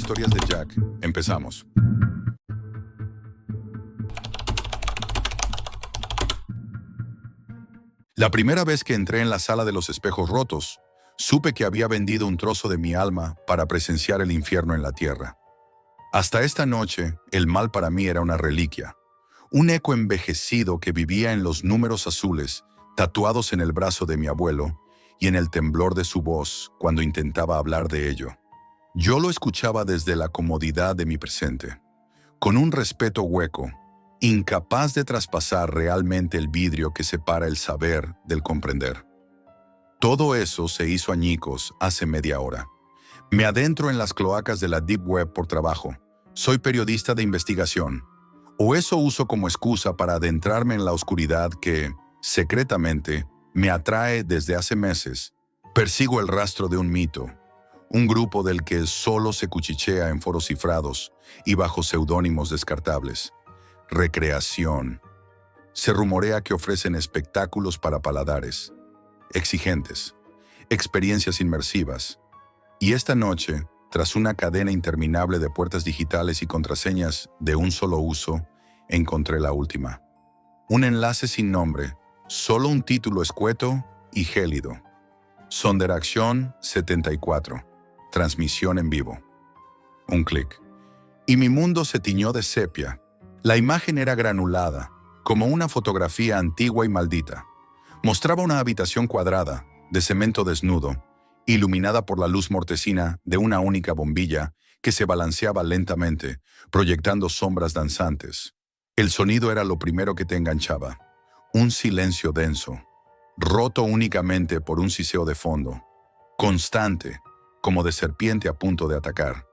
Historias de Jack. Empezamos. La primera vez que entré en la sala de los espejos rotos, supe que había vendido un trozo de mi alma para presenciar el infierno en la tierra. Hasta esta noche, el mal para mí era una reliquia, un eco envejecido que vivía en los números azules tatuados en el brazo de mi abuelo y en el temblor de su voz cuando intentaba hablar de ello. Yo lo escuchaba desde la comodidad de mi presente, con un respeto hueco, incapaz de traspasar realmente el vidrio que separa el saber del comprender. Todo eso se hizo añicos hace media hora. Me adentro en las cloacas de la Deep Web por trabajo. Soy periodista de investigación. O eso uso como excusa para adentrarme en la oscuridad que, secretamente, me atrae desde hace meses. Persigo el rastro de un mito, un grupo del que solo se cuchichea en foros cifrados y bajo seudónimos descartables. Recreación. Se rumorea que ofrecen espectáculos para paladares, exigentes, experiencias inmersivas. Y esta noche, tras una cadena interminable de puertas digitales y contraseñas de un solo uso, encontré la última. Un enlace sin nombre, solo un título escueto y gélido. Sonderacción 74. Transmisión en vivo. Un clic. Y mi mundo se tiñó de sepia. La imagen era granulada, como una fotografía antigua y maldita. Mostraba una habitación cuadrada, de cemento desnudo, iluminada por la luz mortecina de una única bombilla que se balanceaba lentamente, proyectando sombras danzantes. El sonido era lo primero que te enganchaba. Un silencio denso, roto únicamente por un siseo de fondo, constante, como de serpiente a punto de atacar.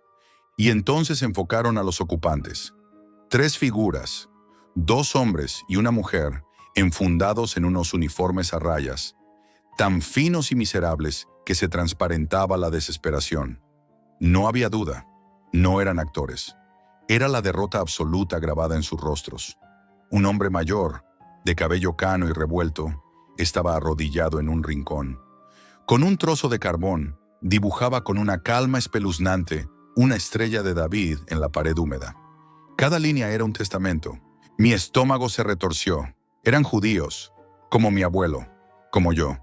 Y entonces enfocaron a los ocupantes. 3 figuras, 2 hombres y una mujer, enfundados en unos uniformes a rayas, tan finos y miserables que se transparentaba la desesperación. No había duda, no eran actores. Era la derrota absoluta grabada en sus rostros. Un hombre mayor, de cabello cano y revuelto, estaba arrodillado en un rincón. Con un trozo de carbón, dibujaba con una calma espeluznante una estrella de David en la pared húmeda. Cada línea era un testamento. Mi estómago se retorció. Eran judíos, como mi abuelo, como yo.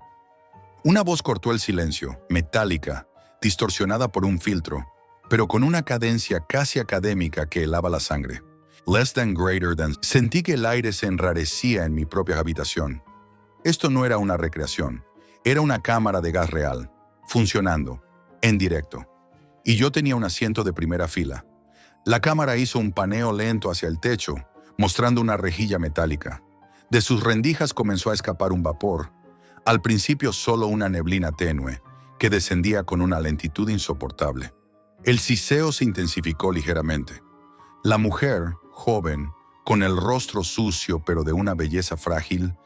Una voz cortó el silencio, metálica, distorsionada por un filtro, pero con una cadencia casi académica que helaba la sangre. Less than greater than. Sentí que el aire se enrarecía en mi propia habitación. Esto no era una recreación, era una cámara de gas real, funcionando, en directo. Y yo tenía un asiento de primera fila. La cámara hizo un paneo lento hacia el techo, mostrando una rejilla metálica. De sus rendijas comenzó a escapar un vapor, al principio solo una neblina tenue, que descendía con una lentitud insoportable. El siseo se intensificó ligeramente. La mujer, joven, con el rostro sucio pero de una belleza frágil,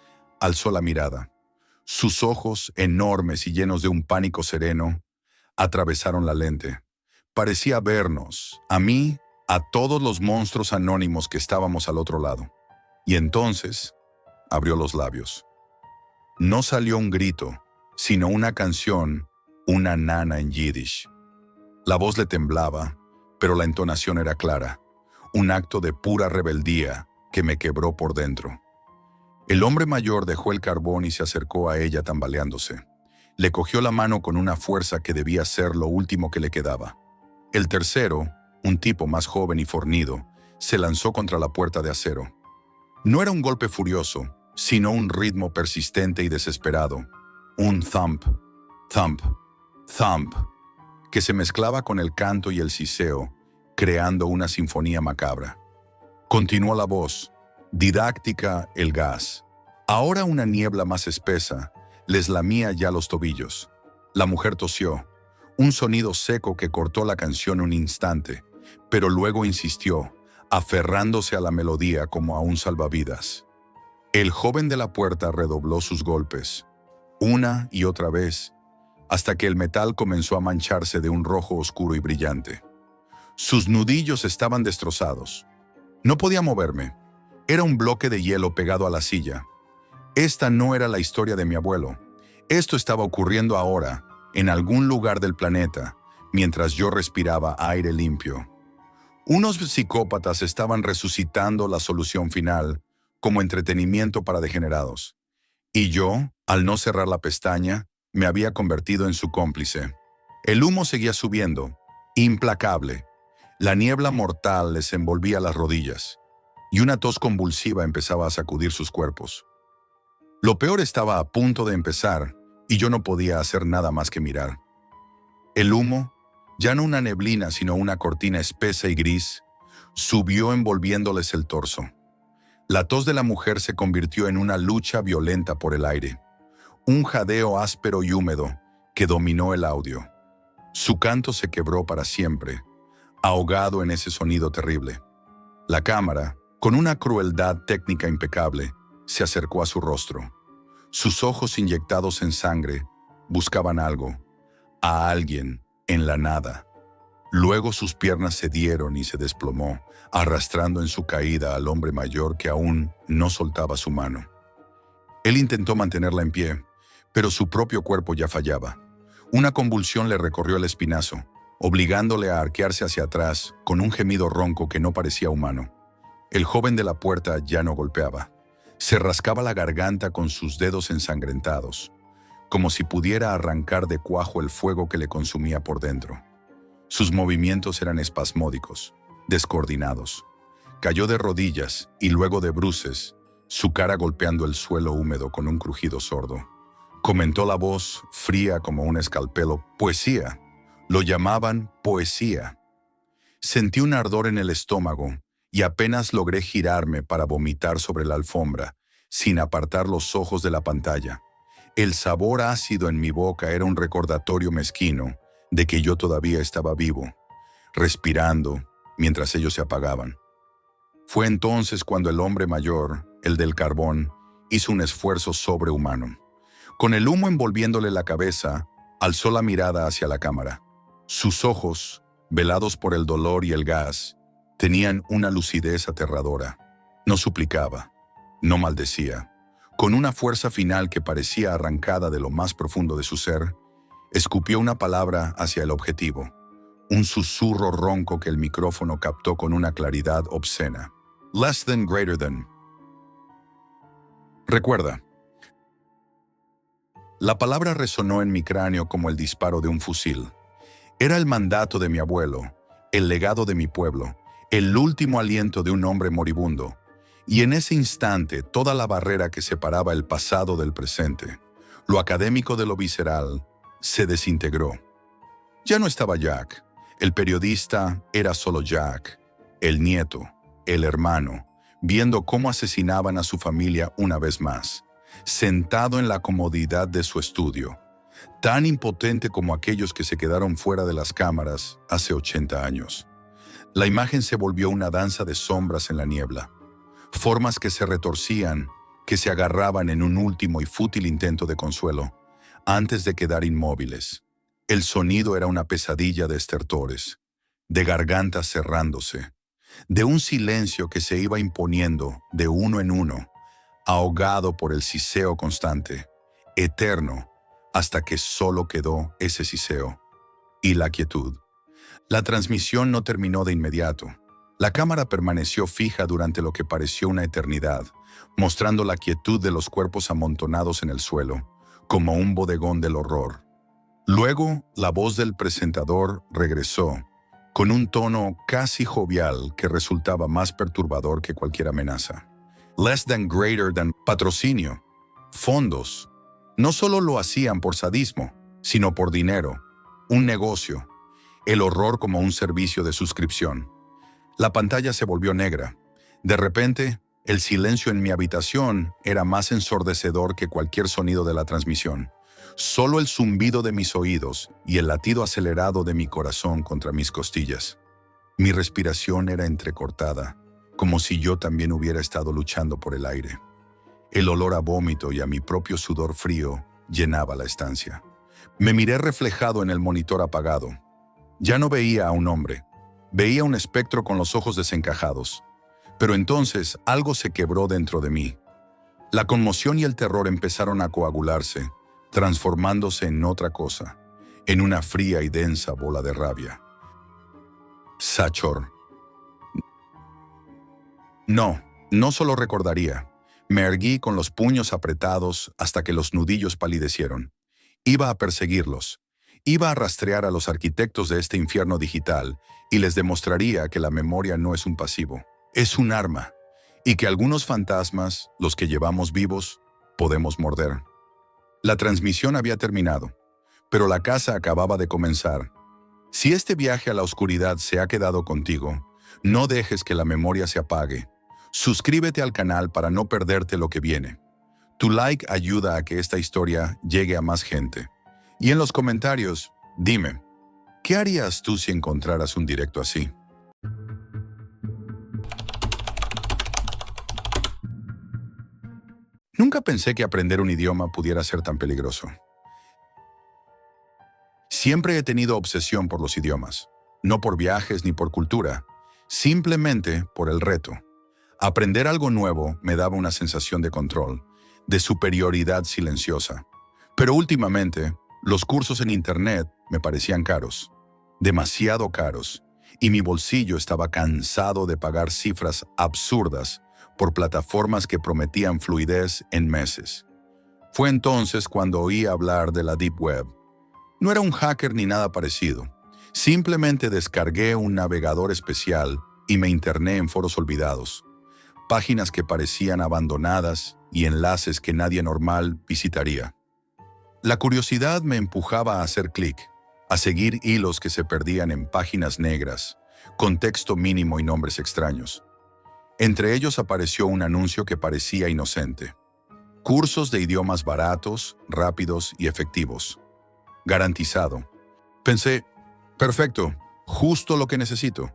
alzó la mirada. Sus ojos, enormes y llenos de un pánico sereno, atravesaron la lente. Parecía vernos, a mí, a todos los monstruos anónimos que estábamos al otro lado. Y entonces, abrió los labios. No salió un grito, sino una canción, una nana en yiddish. La voz le temblaba, pero la entonación era clara. Un acto de pura rebeldía que me quebró por dentro. El hombre mayor dejó el carbón y se acercó a ella tambaleándose. Le cogió la mano con una fuerza que debía ser lo último que le quedaba. El tercero, un tipo más joven y fornido, se lanzó contra la puerta de acero. No era un golpe furioso, sino un ritmo persistente y desesperado. Un thump, thump, thump, que se mezclaba con el canto y el siseo, creando una sinfonía macabra. Continuó la voz, didáctica el gas. Ahora una niebla más espesa les lamía ya los tobillos. La mujer tosió, un sonido seco que cortó la canción un instante, pero luego insistió, aferrándose a la melodía como a un salvavidas. El joven de la puerta redobló sus golpes, una y otra vez, hasta que el metal comenzó a mancharse de un rojo oscuro y brillante. Sus nudillos estaban destrozados. No podía moverme. Era un bloque de hielo pegado a la silla. Esta no era la historia de mi abuelo. Esto estaba ocurriendo ahora, en algún lugar del planeta, mientras yo respiraba aire limpio. Unos psicópatas estaban resucitando la solución final como entretenimiento para degenerados. Y yo, al no cerrar la pestaña, me había convertido en su cómplice. El humo seguía subiendo, implacable. La niebla mortal les envolvía las rodillas, y una tos convulsiva empezaba a sacudir sus cuerpos. Lo peor estaba a punto de empezar, y yo no podía hacer nada más que mirar. El humo, ya no una neblina sino una cortina espesa y gris, subió envolviéndoles el torso. La tos de la mujer se convirtió en una lucha violenta por el aire, un jadeo áspero y húmedo que dominó el audio. Su canto se quebró para siempre, ahogado en ese sonido terrible. La cámara, con una crueldad técnica impecable, se acercó a su rostro. Sus ojos inyectados en sangre buscaban algo, a alguien, en la nada. Luego sus piernas cedieron y se desplomó, arrastrando en su caída al hombre mayor que aún no soltaba su mano. Él intentó mantenerla en pie, pero su propio cuerpo ya fallaba. Una convulsión le recorrió el espinazo, obligándole a arquearse hacia atrás con un gemido ronco que no parecía humano. El joven de la puerta ya no golpeaba. Se rascaba la garganta con sus dedos ensangrentados, como si pudiera arrancar de cuajo el fuego que le consumía por dentro. Sus movimientos eran espasmódicos, descoordinados. Cayó de rodillas y luego de bruces, su cara golpeando el suelo húmedo con un crujido sordo. Comentó la voz, fría como un escalpelo, «Poesía». Lo llamaban poesía. Sentí un ardor en el estómago y apenas logré girarme para vomitar sobre la alfombra, sin apartar los ojos de la pantalla. El sabor ácido en mi boca era un recordatorio mezquino de que yo todavía estaba vivo, respirando mientras ellos se apagaban. Fue entonces cuando el hombre mayor, el del carbón, hizo un esfuerzo sobrehumano. Con el humo envolviéndole la cabeza, alzó la mirada hacia la cámara. Sus ojos, velados por el dolor y el gas, tenían una lucidez aterradora. No suplicaba, no maldecía. Con una fuerza final que parecía arrancada de lo más profundo de su ser, escupió una palabra hacia el objetivo, un susurro ronco que el micrófono captó con una claridad obscena. Less than, greater than. Recuerda. La palabra resonó en mi cráneo como el disparo de un fusil. Era el mandato de mi abuelo, el legado de mi pueblo, el último aliento de un hombre moribundo. Y en ese instante, toda la barrera que separaba el pasado del presente, lo académico de lo visceral, se desintegró. Ya no estaba Jack. El periodista era solo Jack, el nieto, el hermano, viendo cómo asesinaban a su familia una vez más, sentado en la comodidad de su estudio, tan impotente como aquellos que se quedaron fuera de las cámaras hace 80 años. La imagen se volvió una danza de sombras en la niebla, formas que se retorcían, que se agarraban en un último y fútil intento de consuelo, antes de quedar inmóviles. El sonido era una pesadilla de estertores, de gargantas cerrándose, de un silencio que se iba imponiendo de uno en uno, ahogado por el siseo constante, eterno, hasta que solo quedó ese siseo y la quietud. La transmisión no terminó de inmediato. La cámara permaneció fija durante lo que pareció una eternidad, mostrando la quietud de los cuerpos amontonados en el suelo, como un bodegón del horror. Luego, la voz del presentador regresó, con un tono casi jovial que resultaba más perturbador que cualquier amenaza. Less than, greater than, patrocinio, fondos. No solo lo hacían por sadismo, sino por dinero, un negocio, el horror como un servicio de suscripción. La pantalla se volvió negra. De repente, el silencio en mi habitación era más ensordecedor que cualquier sonido de la transmisión. Solo el zumbido de mis oídos y el latido acelerado de mi corazón contra mis costillas. Mi respiración era entrecortada, como si yo también hubiera estado luchando por el aire. El olor a vómito y a mi propio sudor frío llenaba la estancia. Me miré reflejado en el monitor apagado. Ya no veía a un hombre. Veía un espectro con los ojos desencajados. Pero entonces algo se quebró dentro de mí. La conmoción y el terror empezaron a coagularse, transformándose en otra cosa. en una fría y densa bola de rabia. Sachor. No, no solo recordaría. Me erguí con los puños apretados hasta que los nudillos palidecieron. Iba a perseguirlos. Iba a rastrear a los arquitectos de este infierno digital y les demostraría que la memoria no es un pasivo, es un arma, y que algunos fantasmas, los que llevamos vivos, podemos morder. La transmisión había terminado, pero la casa acababa de comenzar. Si este viaje a la oscuridad se ha quedado contigo, no dejes que la memoria se apague. Suscríbete al canal para no perderte lo que viene. Tu like ayuda a que esta historia llegue a más gente. Y en los comentarios, dime, ¿qué harías tú si encontraras un directo así? Nunca pensé que aprender un idioma pudiera ser tan peligroso. Siempre he tenido obsesión por los idiomas, no por viajes ni por cultura, simplemente por el reto. Aprender algo nuevo me daba una sensación de control, de superioridad silenciosa. Pero últimamente, los cursos en Internet me parecían caros, demasiado caros, y mi bolsillo estaba cansado de pagar cifras absurdas por plataformas que prometían fluidez en meses. Fue entonces cuando oí hablar de la Deep Web. No era un hacker ni nada parecido. Simplemente descargué un navegador especial y me interné en foros olvidados, páginas que parecían abandonadas y enlaces que nadie normal visitaría. La curiosidad me empujaba a hacer clic, a seguir hilos que se perdían en páginas negras, con texto mínimo y nombres extraños. Entre ellos apareció un anuncio que parecía inocente. Cursos de idiomas baratos, rápidos y efectivos. Garantizado. Pensé, perfecto, justo lo que necesito.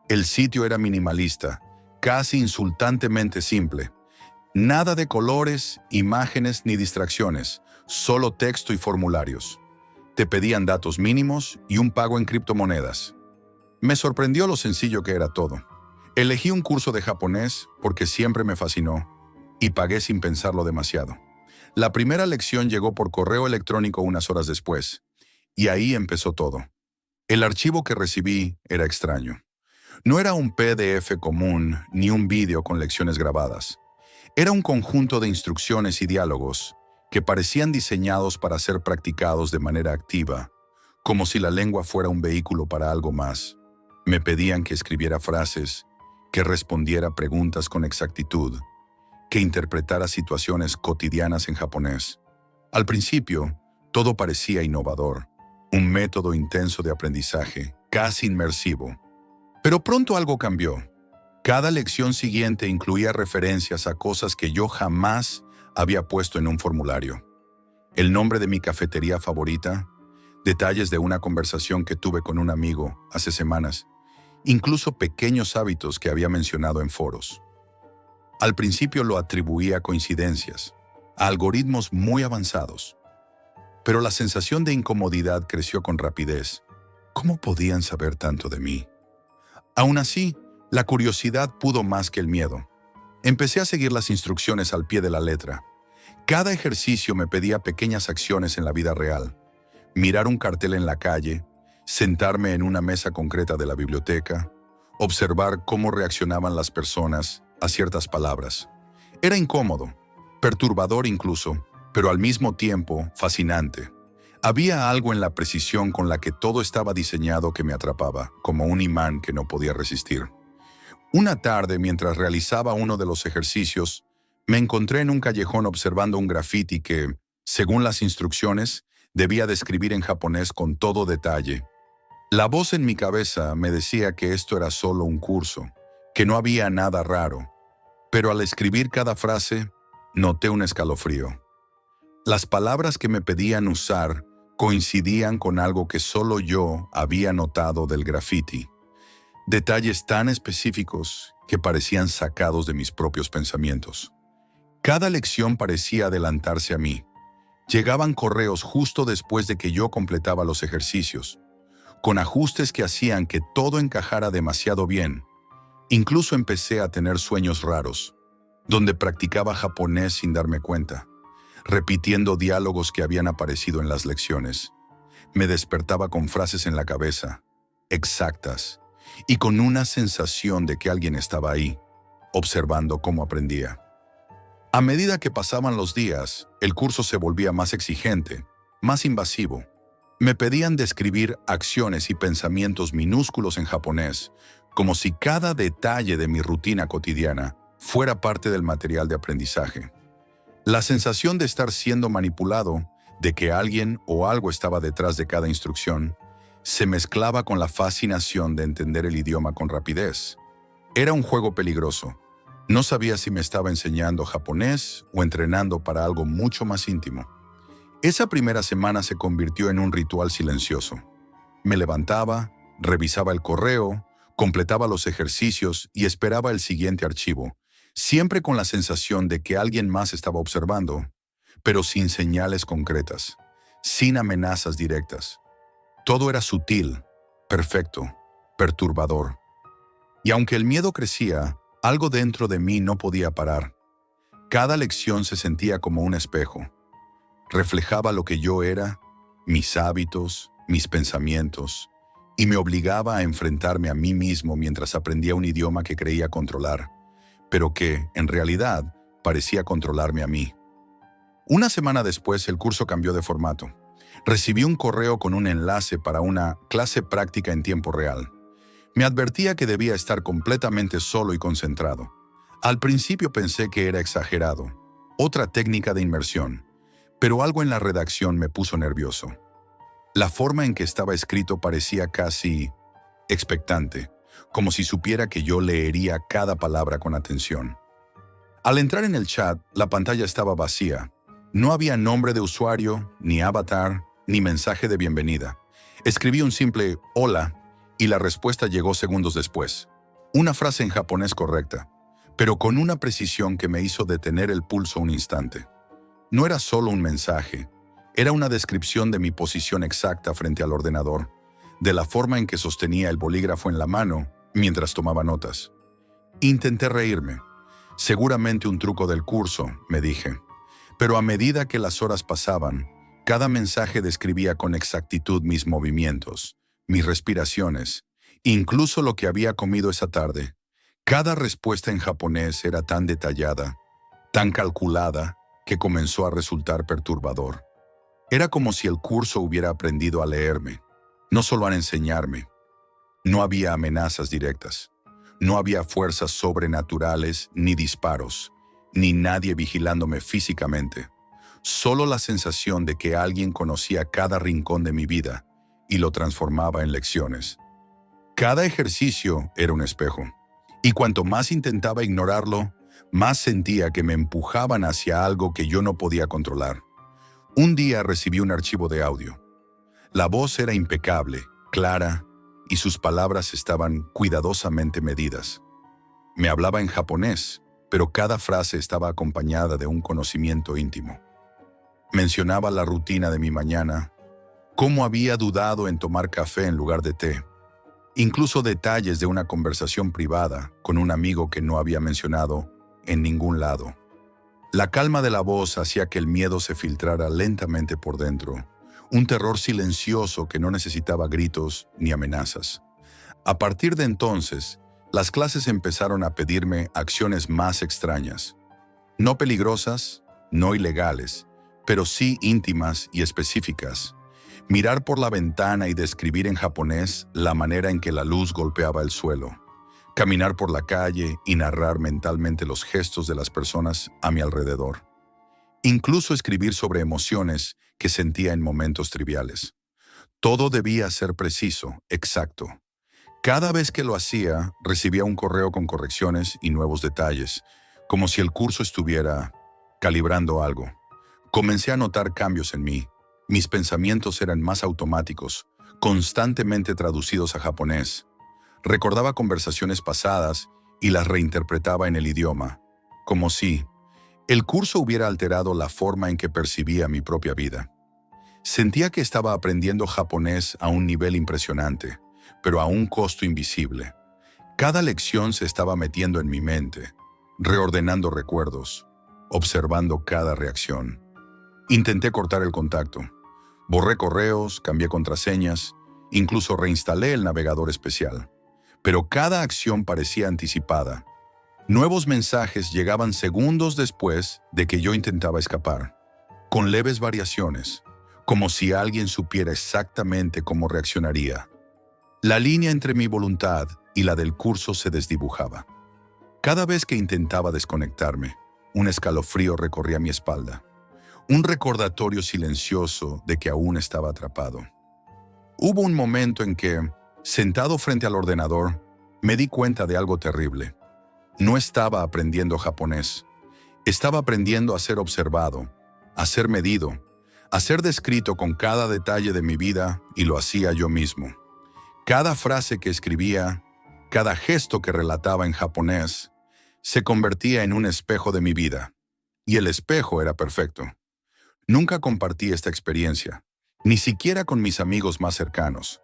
El sitio era minimalista, casi insultantemente simple. Nada de colores, imágenes ni distracciones, solo texto y formularios. Te pedían datos mínimos y un pago en criptomonedas. Me sorprendió lo sencillo que era todo. Elegí un curso de japonés porque siempre me fascinó y pagué sin pensarlo demasiado. La primera lección llegó por correo electrónico unas horas después, y ahí empezó todo. El archivo que recibí era extraño. No era un PDF común ni un vídeo con lecciones grabadas. Era un conjunto de instrucciones y diálogos que parecían diseñados para ser practicados de manera activa, como si la lengua fuera un vehículo para algo más. Me pedían que escribiera frases, que respondiera preguntas con exactitud, que interpretara situaciones cotidianas en japonés. Al principio, todo parecía innovador, un método intenso de aprendizaje, casi inmersivo. Pero pronto algo cambió. Cada lección siguiente incluía referencias a cosas que yo jamás había puesto en un formulario. El nombre de mi cafetería favorita, detalles de una conversación que tuve con un amigo hace semanas, incluso pequeños hábitos que había mencionado en foros. Al principio lo atribuía a coincidencias, a algoritmos muy avanzados. Pero la sensación de incomodidad creció con rapidez. ¿Cómo podían saber tanto de mí? Aún así, la curiosidad pudo más que el miedo. Empecé a seguir las instrucciones al pie de la letra. Cada ejercicio me pedía pequeñas acciones en la vida real. Mirar un cartel en la calle, sentarme en una mesa concreta de la biblioteca, observar cómo reaccionaban las personas a ciertas palabras. Era incómodo, perturbador incluso, pero al mismo tiempo fascinante. Había algo en la precisión con la que todo estaba diseñado que me atrapaba, como un imán que no podía resistir. Una tarde, mientras realizaba uno de los ejercicios, me encontré en un callejón observando un graffiti que, según las instrucciones, debía describir en japonés con todo detalle. La voz en mi cabeza me decía que esto era solo un curso, que no había nada raro, pero al escribir cada frase, noté un escalofrío. Las palabras que me pedían usar coincidían con algo que solo yo había notado del graffiti. Detalles tan específicos que parecían sacados de mis propios pensamientos. Cada lección parecía adelantarse a mí. Llegaban correos justo después de que yo completaba los ejercicios, con ajustes que hacían que todo encajara demasiado bien. Incluso empecé a tener sueños raros, donde practicaba japonés sin darme cuenta. repitiendo diálogos que habían aparecido en las lecciones. Me despertaba con frases en la cabeza, exactas, y con una sensación de que alguien estaba ahí, observando cómo aprendía. A medida que pasaban los días, el curso se volvía más exigente, más invasivo. Me pedían describir acciones y pensamientos minúsculos en japonés, como si cada detalle de mi rutina cotidiana fuera parte del material de aprendizaje. La sensación de estar siendo manipulado, de que alguien o algo estaba detrás de cada instrucción, se mezclaba con la fascinación de entender el idioma con rapidez. Era un juego peligroso. No sabía si me estaba enseñando japonés o entrenando para algo mucho más íntimo. Esa primera semana se convirtió en un ritual silencioso. Me levantaba, revisaba el correo, completaba los ejercicios y esperaba el siguiente archivo, siempre con la sensación de que alguien más estaba observando, pero sin señales concretas, sin amenazas directas. Todo era sutil, perfecto, perturbador. Y aunque el miedo crecía, algo dentro de mí no podía parar. Cada lección se sentía como un espejo. Reflejaba lo que yo era, mis hábitos, mis pensamientos, y me obligaba a enfrentarme a mí mismo mientras aprendía un idioma que creía controlar, pero que, en realidad, parecía controlarme a mí. Una semana después, el curso cambió de formato. Recibí un correo con un enlace para una clase práctica en tiempo real. Me advertía que debía estar completamente solo y concentrado. Al principio pensé que era exagerado, otra técnica de inmersión, pero algo en la redacción me puso nervioso. La forma en que estaba escrito parecía casi expectante, como si supiera que yo leería cada palabra con atención. Al entrar en el chat, la pantalla estaba vacía. No había nombre de usuario, ni avatar, ni mensaje de bienvenida. Escribí un simple «Hola» y la respuesta llegó segundos después. Una frase en japonés correcta, pero con una precisión que me hizo detener el pulso un instante. No era solo un mensaje, era una descripción de mi posición exacta frente al ordenador, de la forma en que sostenía el bolígrafo en la mano mientras tomaba notas. Intenté reírme. Seguramente un truco del curso, me dije. Pero a medida que las horas pasaban, cada mensaje describía con exactitud mis movimientos, mis respiraciones, incluso lo que había comido esa tarde. Cada respuesta en japonés era tan detallada, tan calculada, que comenzó a resultar perturbador. Era como si el curso hubiera aprendido a leerme, no solo a enseñarme. No había amenazas directas. No había fuerzas sobrenaturales ni disparos, ni nadie vigilándome físicamente. Solo la sensación de que alguien conocía cada rincón de mi vida y lo transformaba en lecciones. Cada ejercicio era un espejo, y cuanto más intentaba ignorarlo, más sentía que me empujaban hacia algo que yo no podía controlar. Un día recibí un archivo de audio. La voz era impecable, clara, y sus palabras estaban cuidadosamente medidas. Me hablaba en japonés, pero cada frase estaba acompañada de un conocimiento íntimo. Mencionaba la rutina de mi mañana, cómo había dudado en tomar café en lugar de té, incluso detalles de una conversación privada con un amigo que no había mencionado en ningún lado. La calma de la voz hacía que el miedo se filtrara lentamente por dentro, un terror silencioso que no necesitaba gritos ni amenazas. A partir de entonces, las clases empezaron a pedirme acciones más extrañas. No peligrosas, no ilegales, pero sí íntimas y específicas. Mirar por la ventana y describir en japonés la manera en que la luz golpeaba el suelo. Caminar por la calle y narrar mentalmente los gestos de las personas a mi alrededor. Incluso escribir sobre emociones que sentía en momentos triviales. Todo debía ser preciso, exacto. Cada vez que lo hacía, recibía un correo con correcciones y nuevos detalles, como si el curso estuviera calibrando algo. Comencé a notar cambios en mí. Mis pensamientos eran más automáticos, constantemente traducidos a japonés. Recordaba conversaciones pasadas y las reinterpretaba en el idioma, como si el curso hubiera alterado la forma en que percibía mi propia vida. Sentía que estaba aprendiendo japonés a un nivel impresionante, pero a un costo invisible. Cada lección se estaba metiendo en mi mente, reordenando recuerdos, observando cada reacción. Intenté cortar el contacto. Borré correos, cambié contraseñas, incluso reinstalé el navegador especial. Pero cada acción parecía anticipada. Nuevos mensajes llegaban segundos después de que yo intentaba escapar, con leves variaciones, como si alguien supiera exactamente cómo reaccionaría. La línea entre mi voluntad y la del curso se desdibujaba. Cada vez que intentaba desconectarme, un escalofrío recorría mi espalda, un recordatorio silencioso de que aún estaba atrapado. Hubo un momento en que, sentado frente al ordenador, me di cuenta de algo terrible. No estaba aprendiendo japonés. Estaba aprendiendo a ser observado, a ser medido, a ser descrito con cada detalle de mi vida, y lo hacía yo mismo. Cada frase que escribía, cada gesto que relataba en japonés, se convertía en un espejo de mi vida. Y el espejo era perfecto. Nunca compartí esta experiencia, ni siquiera con mis amigos más cercanos.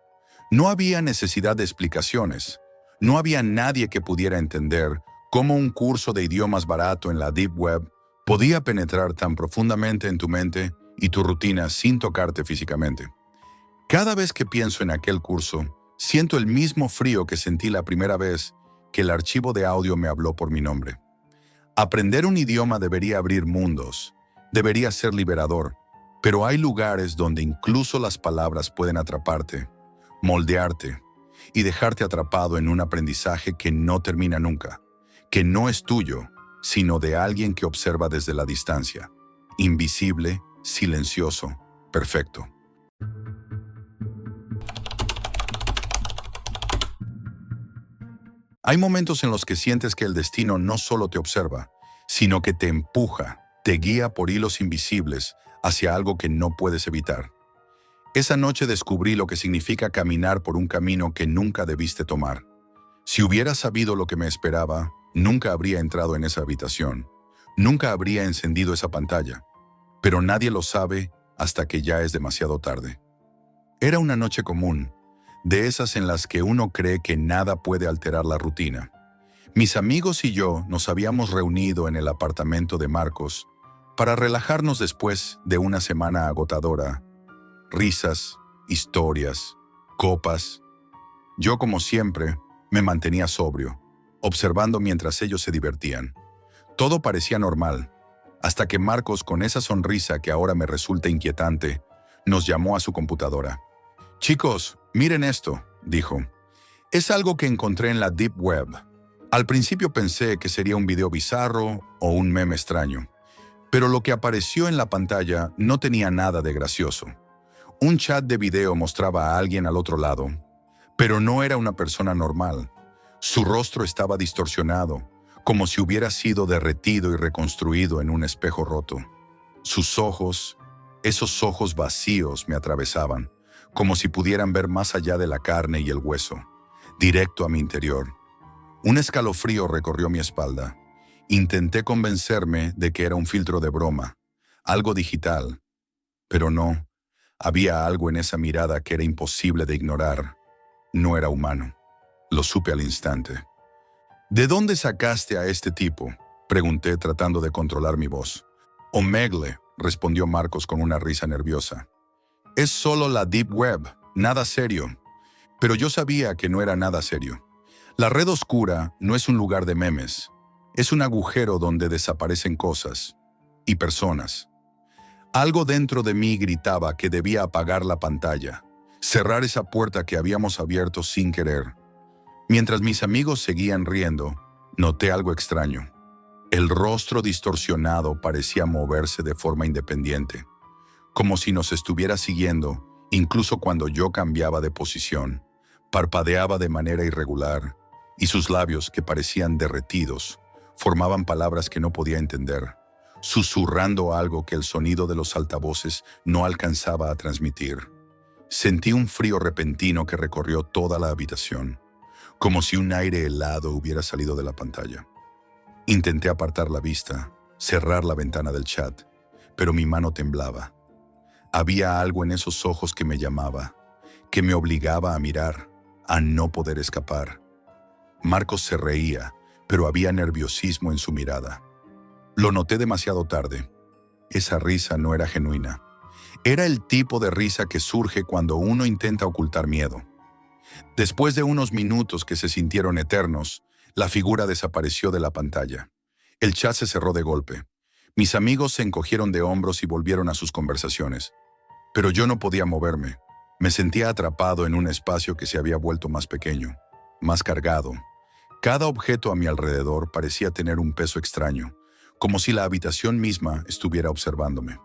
No había necesidad de explicaciones. No había nadie que pudiera entender cómo un curso de idiomas barato en la Deep Web podía penetrar tan profundamente en tu mente y tu rutina sin tocarte físicamente. Cada vez que pienso en aquel curso, siento el mismo frío que sentí la primera vez que el archivo de audio me habló por mi nombre. Aprender un idioma debería abrir mundos, debería ser liberador, pero hay lugares donde incluso las palabras pueden atraparte, moldearte y dejarte atrapado en un aprendizaje que no termina nunca, que no es tuyo, sino de alguien que observa desde la distancia, invisible, silencioso, perfecto. Hay momentos en los que sientes que el destino no solo te observa, sino que te empuja, te guía por hilos invisibles hacia algo que no puedes evitar. Esa noche descubrí lo que significa caminar por un camino que nunca debiste tomar. Si hubiera sabido lo que me esperaba, nunca habría entrado en esa habitación, nunca habría encendido esa pantalla, pero nadie lo sabe hasta que ya es demasiado tarde. Era una noche común, de esas en las que uno cree que nada puede alterar la rutina. Mis amigos y yo nos habíamos reunido en el apartamento de Marcos para relajarnos después de una semana agotadora. Risas, historias, copas. Yo, como siempre, me mantenía sobrio, observando mientras ellos se divertían. Todo parecía normal, hasta que Marcos, con esa sonrisa que ahora me resulta inquietante, nos llamó a su computadora. «Chicos, miren esto», dijo. «Es algo que encontré en la Deep Web. Al principio pensé que sería un video bizarro o un meme extraño, pero lo que apareció en la pantalla no tenía nada de gracioso. Un chat de video mostraba a alguien al otro lado, pero no era una persona normal. Su rostro estaba distorsionado, como si hubiera sido derretido y reconstruido en un espejo roto. Sus ojos, esos ojos vacíos, me atravesaban, como si pudieran ver más allá de la carne y el hueso, directo a mi interior. Un escalofrío recorrió mi espalda. Intenté convencerme de que era un filtro de broma, algo digital, pero no. Había algo en esa mirada que era imposible de ignorar. No era humano. Lo supe al instante. «¿De dónde sacaste a este tipo?», pregunté tratando de controlar mi voz. «Omegle», respondió Marcos con una risa nerviosa. «Es solo la Deep Web, nada serio». Pero yo sabía que no era nada serio. La red oscura no es un lugar de memes. Es un agujero donde desaparecen cosas y personas. Algo dentro de mí gritaba que debía apagar la pantalla, cerrar esa puerta que habíamos abierto sin querer. Mientras mis amigos seguían riendo, noté algo extraño. El rostro distorsionado parecía moverse de forma independiente, como si nos estuviera siguiendo, incluso cuando yo cambiaba de posición. Parpadeaba de manera irregular, y sus labios, que parecían derretidos, formaban palabras que no podía entender, susurrando algo que el sonido de los altavoces no alcanzaba a transmitir. Sentí un frío repentino que recorrió toda la habitación, como si un aire helado hubiera salido de la pantalla. Intenté apartar la vista, cerrar la ventana del chat, pero mi mano temblaba. Había algo en esos ojos que me llamaba, que me obligaba a mirar, a no poder escapar. Marcos se reía, pero había nerviosismo en su mirada. Lo noté demasiado tarde. Esa risa no era genuina. Era el tipo de risa que surge cuando uno intenta ocultar miedo. Después de unos minutos que se sintieron eternos, la figura desapareció de la pantalla. El chat se cerró de golpe. Mis amigos se encogieron de hombros y volvieron a sus conversaciones. Pero yo no podía moverme. Me sentía atrapado en un espacio que se había vuelto más pequeño, más cargado. Cada objeto a mi alrededor parecía tener un peso extraño, como si la habitación misma estuviera observándome.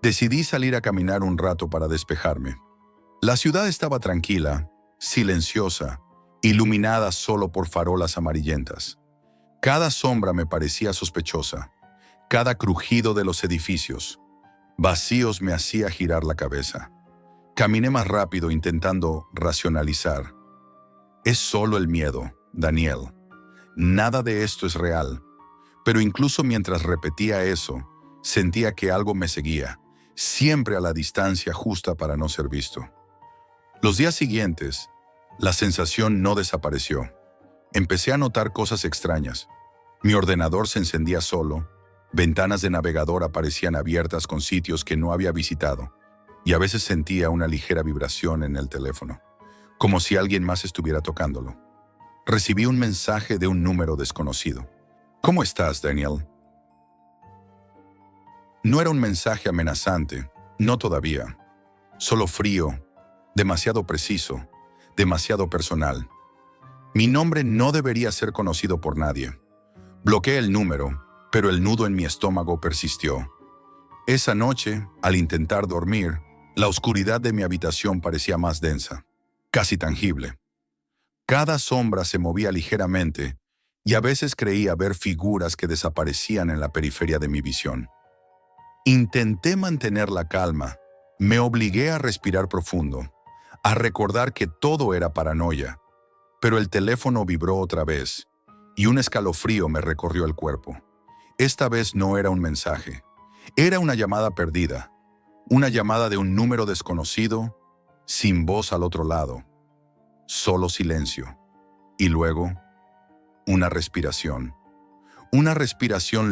Decidí salir a caminar un rato para despejarme. La ciudad estaba tranquila, silenciosa, iluminada solo por farolas amarillentas. Cada sombra me parecía sospechosa. Cada crujido de los edificios vacíos me hacía girar la cabeza. Caminé más rápido intentando racionalizar. Es solo el miedo, Daniel. Nada de esto es real. Pero incluso mientras repetía eso, sentía que algo me seguía, siempre a la distancia justa para no ser visto. Los días siguientes, la sensación no desapareció. Empecé a notar cosas extrañas. Mi ordenador se encendía solo, ventanas de navegador aparecían abiertas con sitios que no había visitado, y a veces sentía una ligera vibración en el teléfono, como si alguien más estuviera tocándolo. Recibí un mensaje de un número desconocido. ¿Cómo estás, Daniel? No era un mensaje amenazante, no todavía. Solo frío, demasiado preciso, demasiado personal. Mi nombre no debería ser conocido por nadie. Bloqueé el número, pero el nudo en mi estómago persistió. Esa noche, al intentar dormir, la oscuridad de mi habitación parecía más densa, casi tangible. Cada sombra se movía ligeramente y a veces creía ver figuras que desaparecían en la periferia de mi visión. Intenté mantener la calma, me obligué a respirar profundo, a recordar que todo era paranoia, pero el teléfono vibró otra vez y un escalofrío me recorrió el cuerpo. Esta vez no era un mensaje, era una llamada perdida, una llamada de un número desconocido, sin voz al otro lado, solo silencio, y luego una respiración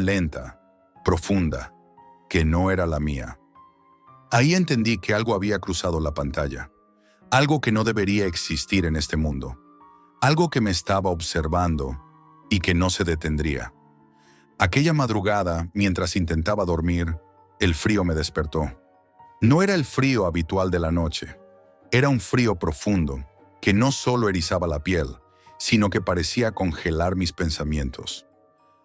lenta, profunda, que no era la mía. Ahí entendí que algo había cruzado la pantalla, algo que no debería existir en este mundo, algo que me estaba observando y que no se detendría. Aquella madrugada, mientras intentaba dormir, el frío me despertó. No era el frío habitual de la noche, era un frío profundo que no solo erizaba la piel, sino que parecía congelar mis pensamientos.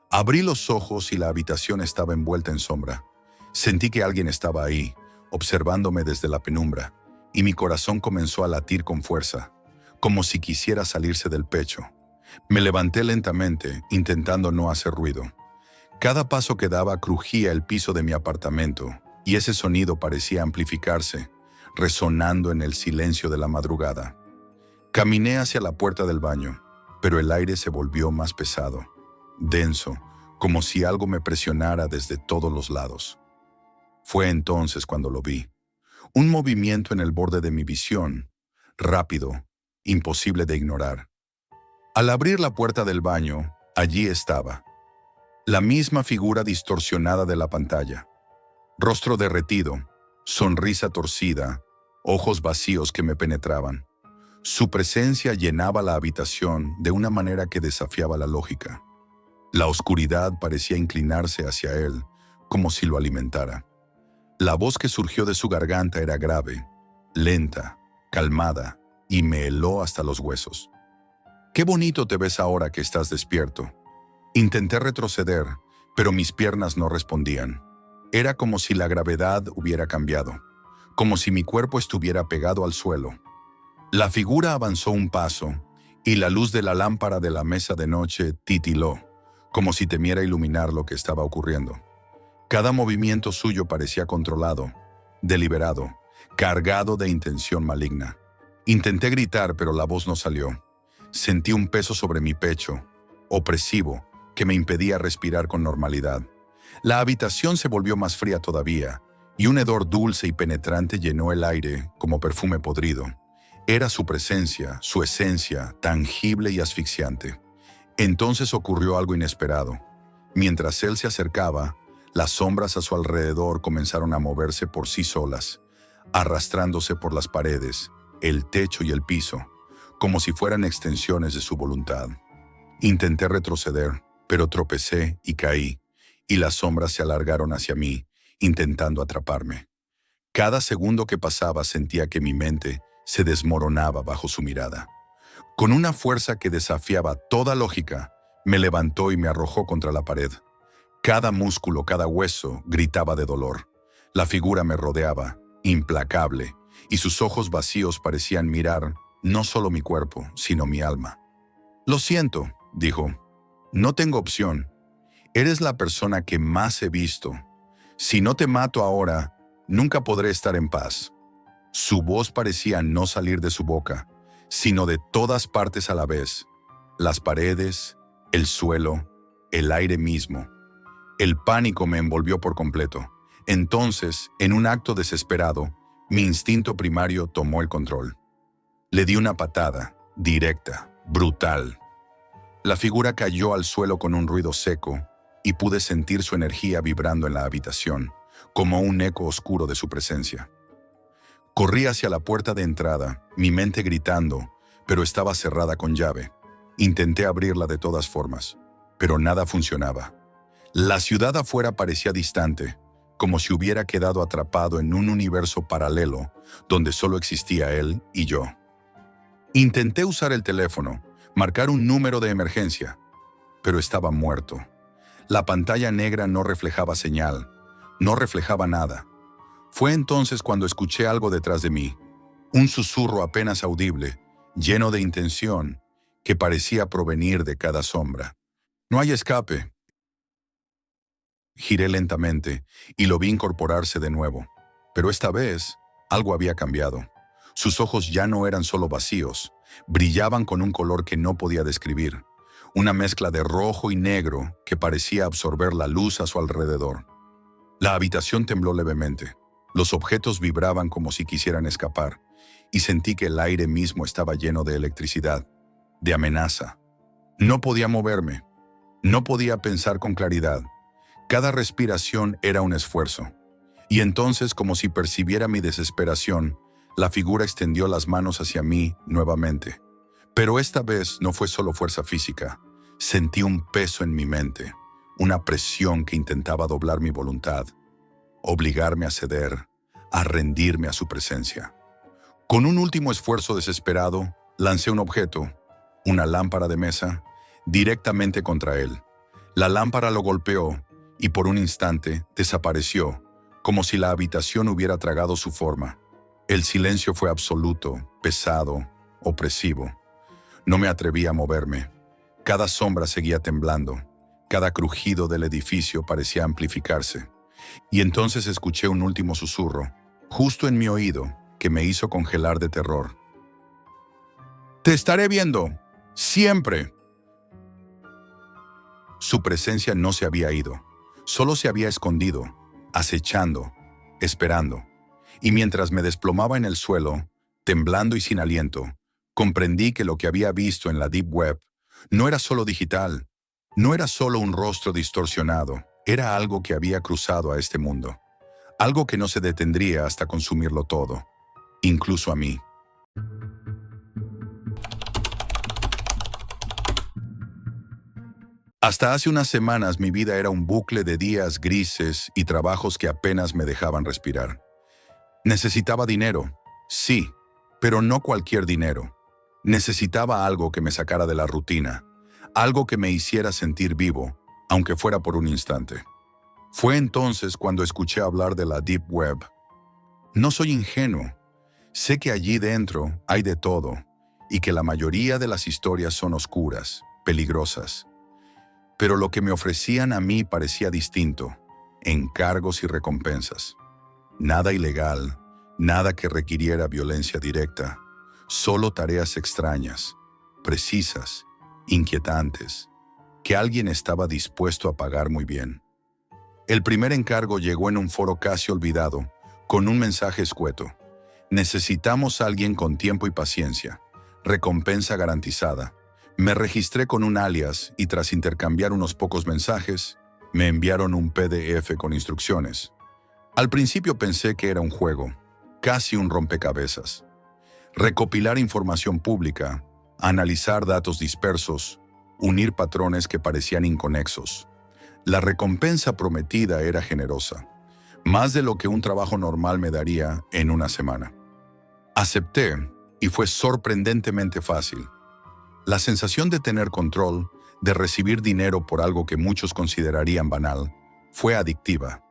Abrí los ojos y la habitación estaba envuelta en sombra. Sentí que alguien estaba ahí, observándome desde la penumbra, y mi corazón comenzó a latir con fuerza, como si quisiera salirse del pecho. Me levanté lentamente, intentando no hacer ruido. Cada paso que daba crujía el piso de mi apartamento, y ese sonido parecía amplificarse, resonando en el silencio de la madrugada. Caminé hacia la puerta del baño, pero el aire se volvió más pesado, denso, como si algo me presionara desde todos los lados. Fue entonces cuando lo vi. Un movimiento en el borde de mi visión, rápido, imposible de ignorar. Al abrir la puerta del baño, allí estaba. La misma figura distorsionada de la pantalla. Rostro derretido, sonrisa torcida, ojos vacíos que me penetraban. Su presencia llenaba la habitación de una manera que desafiaba la lógica. La oscuridad parecía inclinarse hacia él, como si lo alimentara. La voz que surgió de su garganta era grave, lenta, calmada, y me heló hasta los huesos. «Qué bonito te ves ahora que estás despierto». Intenté retroceder, pero mis piernas no respondían. Era como si la gravedad hubiera cambiado, como si mi cuerpo estuviera pegado al suelo. La figura avanzó un paso, y la luz de la lámpara de la mesa de noche titiló, como si temiera iluminar lo que estaba ocurriendo. Cada movimiento suyo parecía controlado, deliberado, cargado de intención maligna. Intenté gritar, pero la voz no salió. Sentí un peso sobre mi pecho, opresivo, que me impedía respirar con normalidad. La habitación se volvió más fría todavía, y un hedor dulce y penetrante llenó el aire como perfume podrido. Era su presencia, su esencia, tangible y asfixiante. Entonces ocurrió algo inesperado. Mientras él se acercaba, Las sombras a su alrededor comenzaron a moverse por sí solas, arrastrándose por las paredes, el techo y el piso, como si fueran extensiones de su voluntad. Intenté retroceder, pero tropecé y caí, y las sombras se alargaron hacia mí, intentando atraparme. Cada segundo que pasaba sentía que mi mente se desmoronaba bajo su mirada. Con una fuerza que desafiaba toda lógica, me levantó y me arrojó contra la pared. Cada músculo, cada hueso gritaba de dolor. La figura me rodeaba, implacable, y sus ojos vacíos parecían mirar no solo mi cuerpo, sino mi alma. «Lo siento», dijo. «No tengo opción. Eres la persona que más he visto. Si no te mato ahora, nunca podré estar en paz». Su voz parecía no salir de su boca, sino de todas partes a la vez. Las paredes, el suelo, el aire mismo. El pánico me envolvió por completo. Entonces, en un acto desesperado, mi instinto primario tomó el control. Le di una patada, directa, brutal. La figura cayó al suelo con un ruido seco y pude sentir su energía vibrando en la habitación, como un eco oscuro de su presencia. Corrí hacia la puerta de entrada, mi mente gritando, pero estaba cerrada con llave. Intenté abrirla de todas formas, pero nada funcionaba. La ciudad afuera parecía distante, como si hubiera quedado atrapado en un universo paralelo donde solo existía él y yo. Intenté usar el teléfono, marcar un número de emergencia, pero estaba muerto. La pantalla negra no reflejaba señal, no reflejaba nada. Fue entonces cuando escuché algo detrás de mí, un susurro apenas audible, lleno de intención, que parecía provenir de cada sombra. «No hay escape». Giré lentamente y lo vi incorporarse de nuevo, pero esta vez algo había cambiado. Sus ojos ya no eran solo vacíos, brillaban con un color que no podía describir, una mezcla de rojo y negro que parecía absorber la luz a su alrededor. La habitación tembló levemente, los objetos vibraban como si quisieran escapar, y sentí que el aire mismo estaba lleno de electricidad, de amenaza. No podía moverme, no podía pensar con claridad. Cada respiración era un esfuerzo. Y entonces, como si percibiera mi desesperación, la figura extendió las manos hacia mí nuevamente. Pero esta vez no fue solo fuerza física. Sentí un peso en mi mente, una presión que intentaba doblar mi voluntad, obligarme a ceder, a rendirme a su presencia. Con un último esfuerzo desesperado, lancé un objeto, una lámpara de mesa, directamente contra él. La lámpara lo golpeó y por un instante desapareció, como si la habitación hubiera tragado su forma. El silencio fue absoluto, pesado, opresivo. No me atreví a moverme. Cada sombra seguía temblando. Cada crujido del edificio parecía amplificarse. Y entonces escuché un último susurro, justo en mi oído, que me hizo congelar de terror. «Te estaré viendo, siempre». Su presencia no se había ido. Solo se había escondido, acechando, esperando. Y mientras me desplomaba en el suelo, temblando y sin aliento, comprendí que lo que había visto en la Deep Web no era solo digital, no era solo un rostro distorsionado, era algo que había cruzado a este mundo, algo que no se detendría hasta consumirlo todo, incluso a mí. Hasta hace unas semanas mi vida era un bucle de días grises y trabajos que apenas me dejaban respirar. Necesitaba dinero, sí, pero no cualquier dinero. Necesitaba algo que me sacara de la rutina, algo que me hiciera sentir vivo, aunque fuera por un instante. Fue entonces cuando escuché hablar de la Deep Web. No soy ingenuo. Sé que allí dentro hay de todo y que la mayoría de las historias son oscuras, peligrosas. Pero lo que me ofrecían a mí parecía distinto, encargos y recompensas. Nada ilegal, nada que requiriera violencia directa, solo tareas extrañas, precisas, inquietantes, que alguien estaba dispuesto a pagar muy bien. El primer encargo llegó en un foro casi olvidado, con un mensaje escueto. Necesitamos a alguien con tiempo y paciencia, recompensa garantizada. Me registré con un alias y tras intercambiar unos pocos mensajes, Me enviaron un PDF con instrucciones. Al principio pensé que era un juego, casi un rompecabezas. Recopilar información pública, analizar datos dispersos, unir patrones que parecían inconexos. La recompensa prometida era generosa, más de lo que un trabajo normal me daría en una semana. Acepté y fue sorprendentemente fácil. La sensación de tener control, de recibir dinero por algo que muchos considerarían banal, fue adictiva.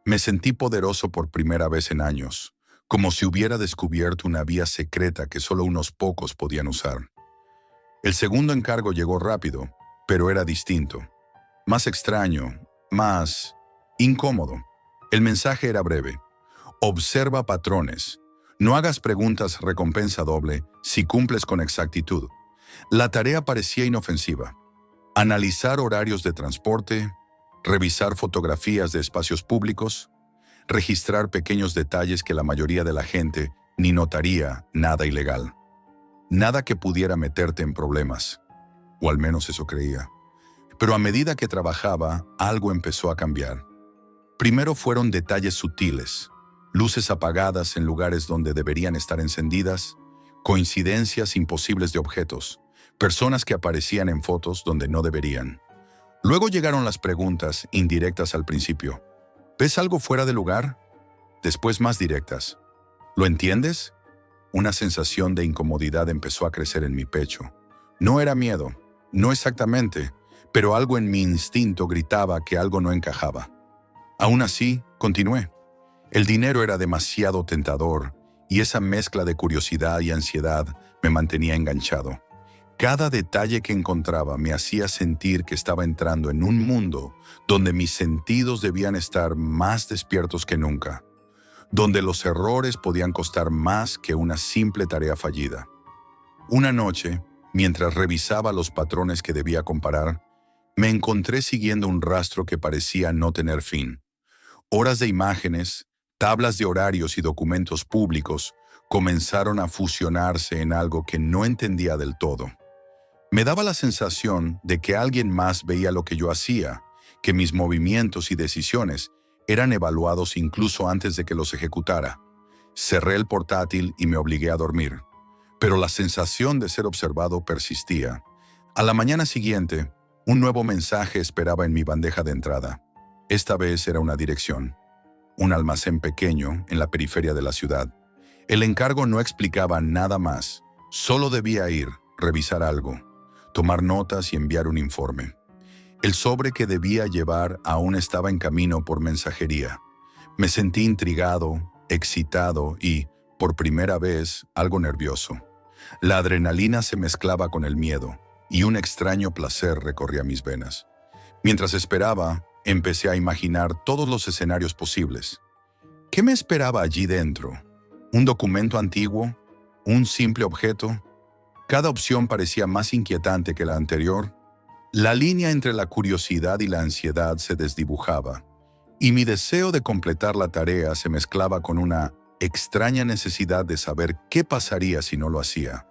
Me sentí poderoso por primera vez en años, como si hubiera descubierto una vía secreta que solo unos pocos podían usar. El segundo encargo llegó rápido, pero era distinto. Más extraño, más incómodo. El mensaje era breve. Observa patrones. No hagas preguntas recompensa doble si cumples con exactitud. La tarea parecía inofensiva. Analizar horarios de transporte, revisar fotografías de espacios públicos, registrar pequeños detalles que la mayoría de la gente ni notaría nada ilegal. Nada que pudiera meterte en problemas, o al menos eso creía. Pero a medida que trabajaba, algo empezó a cambiar. Primero fueron detalles sutiles, luces apagadas en lugares donde deberían estar encendidas, coincidencias imposibles de objetos, personas que aparecían en fotos donde no deberían. Luego llegaron las preguntas indirectas al principio. ¿Ves algo fuera de lugar? Después más directas. ¿Lo entiendes? Una sensación de incomodidad empezó a crecer en mi pecho. No era miedo, no exactamente, pero algo en mi instinto gritaba que algo no encajaba. Aún así, continué. El dinero era demasiado tentador y esa mezcla de curiosidad y ansiedad me mantenía enganchado. Cada detalle que encontraba me hacía sentir que estaba entrando en un mundo donde mis sentidos debían estar más despiertos que nunca, donde los errores podían costar más que una simple tarea fallida. Una noche, mientras revisaba los patrones que debía comparar, me encontré siguiendo un rastro que parecía no tener fin. Horas de imágenes, tablas de horarios y documentos públicos comenzaron a fusionarse en algo que no entendía del todo. Me daba la sensación de que alguien más veía lo que yo hacía, que mis movimientos y decisiones eran evaluados incluso antes de que los ejecutara. Cerré el portátil y me obligué a dormir, pero la sensación de ser observado persistía. A la mañana siguiente, un nuevo mensaje esperaba en mi bandeja de entrada. Esta vez era una dirección, un almacén pequeño en la periferia de la ciudad. El encargo no explicaba nada más, solo debía ir, revisar algo, tomar notas y enviar un informe. El sobre que debía llevar aún estaba en camino por mensajería. Me sentí intrigado, excitado y, por primera vez, algo nervioso. La adrenalina se mezclaba con el miedo y un extraño placer recorría mis venas. Mientras esperaba, empecé a imaginar todos los escenarios posibles. ¿Qué me esperaba allí dentro? ¿Un documento antiguo? ¿Un simple objeto? Cada opción parecía más inquietante que la anterior. La línea entre la curiosidad y la ansiedad se desdibujaba, y mi deseo de completar la tarea se mezclaba con una extraña necesidad de saber qué pasaría si no lo hacía.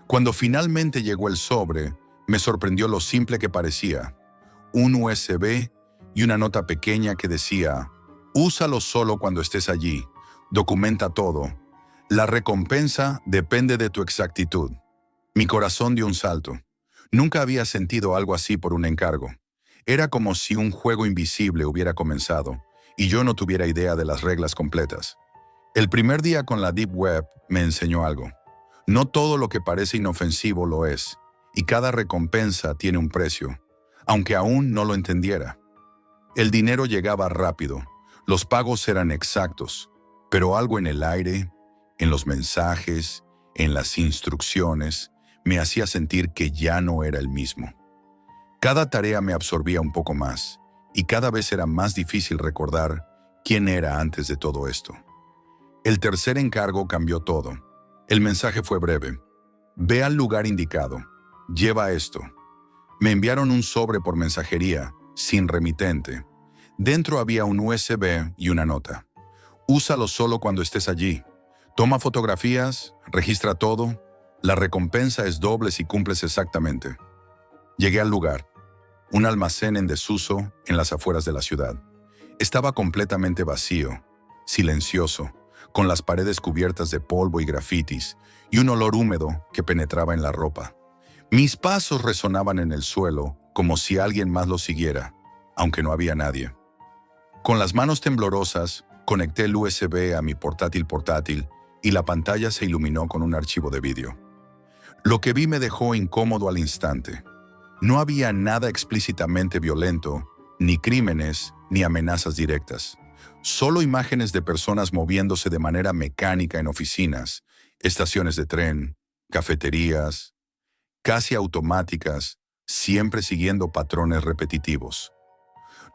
Cuando finalmente llegó el sobre, me sorprendió lo simple que parecía. Un USB y una nota pequeña que decía: úsalo solo cuando estés allí, documenta todo. La recompensa depende de tu exactitud. Mi corazón dio un salto. Nunca había sentido algo así por un encargo. Era como si un juego invisible hubiera comenzado y yo no tuviera idea de las reglas completas. El primer día con la Deep Web me enseñó algo. No todo lo que parece inofensivo lo es, y cada recompensa tiene un precio, aunque aún no lo entendiera. El dinero llegaba rápido, los pagos eran exactos, pero algo en el aire, en los mensajes, en las instrucciones, me hacía sentir que ya no era el mismo. Cada tarea me absorbía un poco más, y cada vez era más difícil recordar quién era antes de todo esto. El tercer encargo cambió todo. El mensaje fue breve. Ve al lugar indicado. Lleva esto. Me enviaron un sobre por mensajería, sin remitente. Dentro había un USB y una nota. Úsalo solo cuando estés allí. Toma fotografías, registra todo. La recompensa es doble si cumples exactamente. Llegué al lugar. un almacén en desuso en las afueras de la ciudad. Estaba completamente vacío, silencioso, con las paredes cubiertas de polvo y grafitis, y un olor húmedo que penetraba en la ropa. Mis pasos resonaban en el suelo como si alguien más los siguiera, aunque no había nadie. Con las manos temblorosas, conecté el USB a mi portátil y la pantalla se iluminó con un archivo de vídeo. Lo que vi me dejó incómodo al instante. No había nada explícitamente violento, ni crímenes, ni amenazas directas. Solo imágenes de personas moviéndose de manera mecánica en oficinas, estaciones de tren, cafeterías, casi automáticas, siempre siguiendo patrones repetitivos.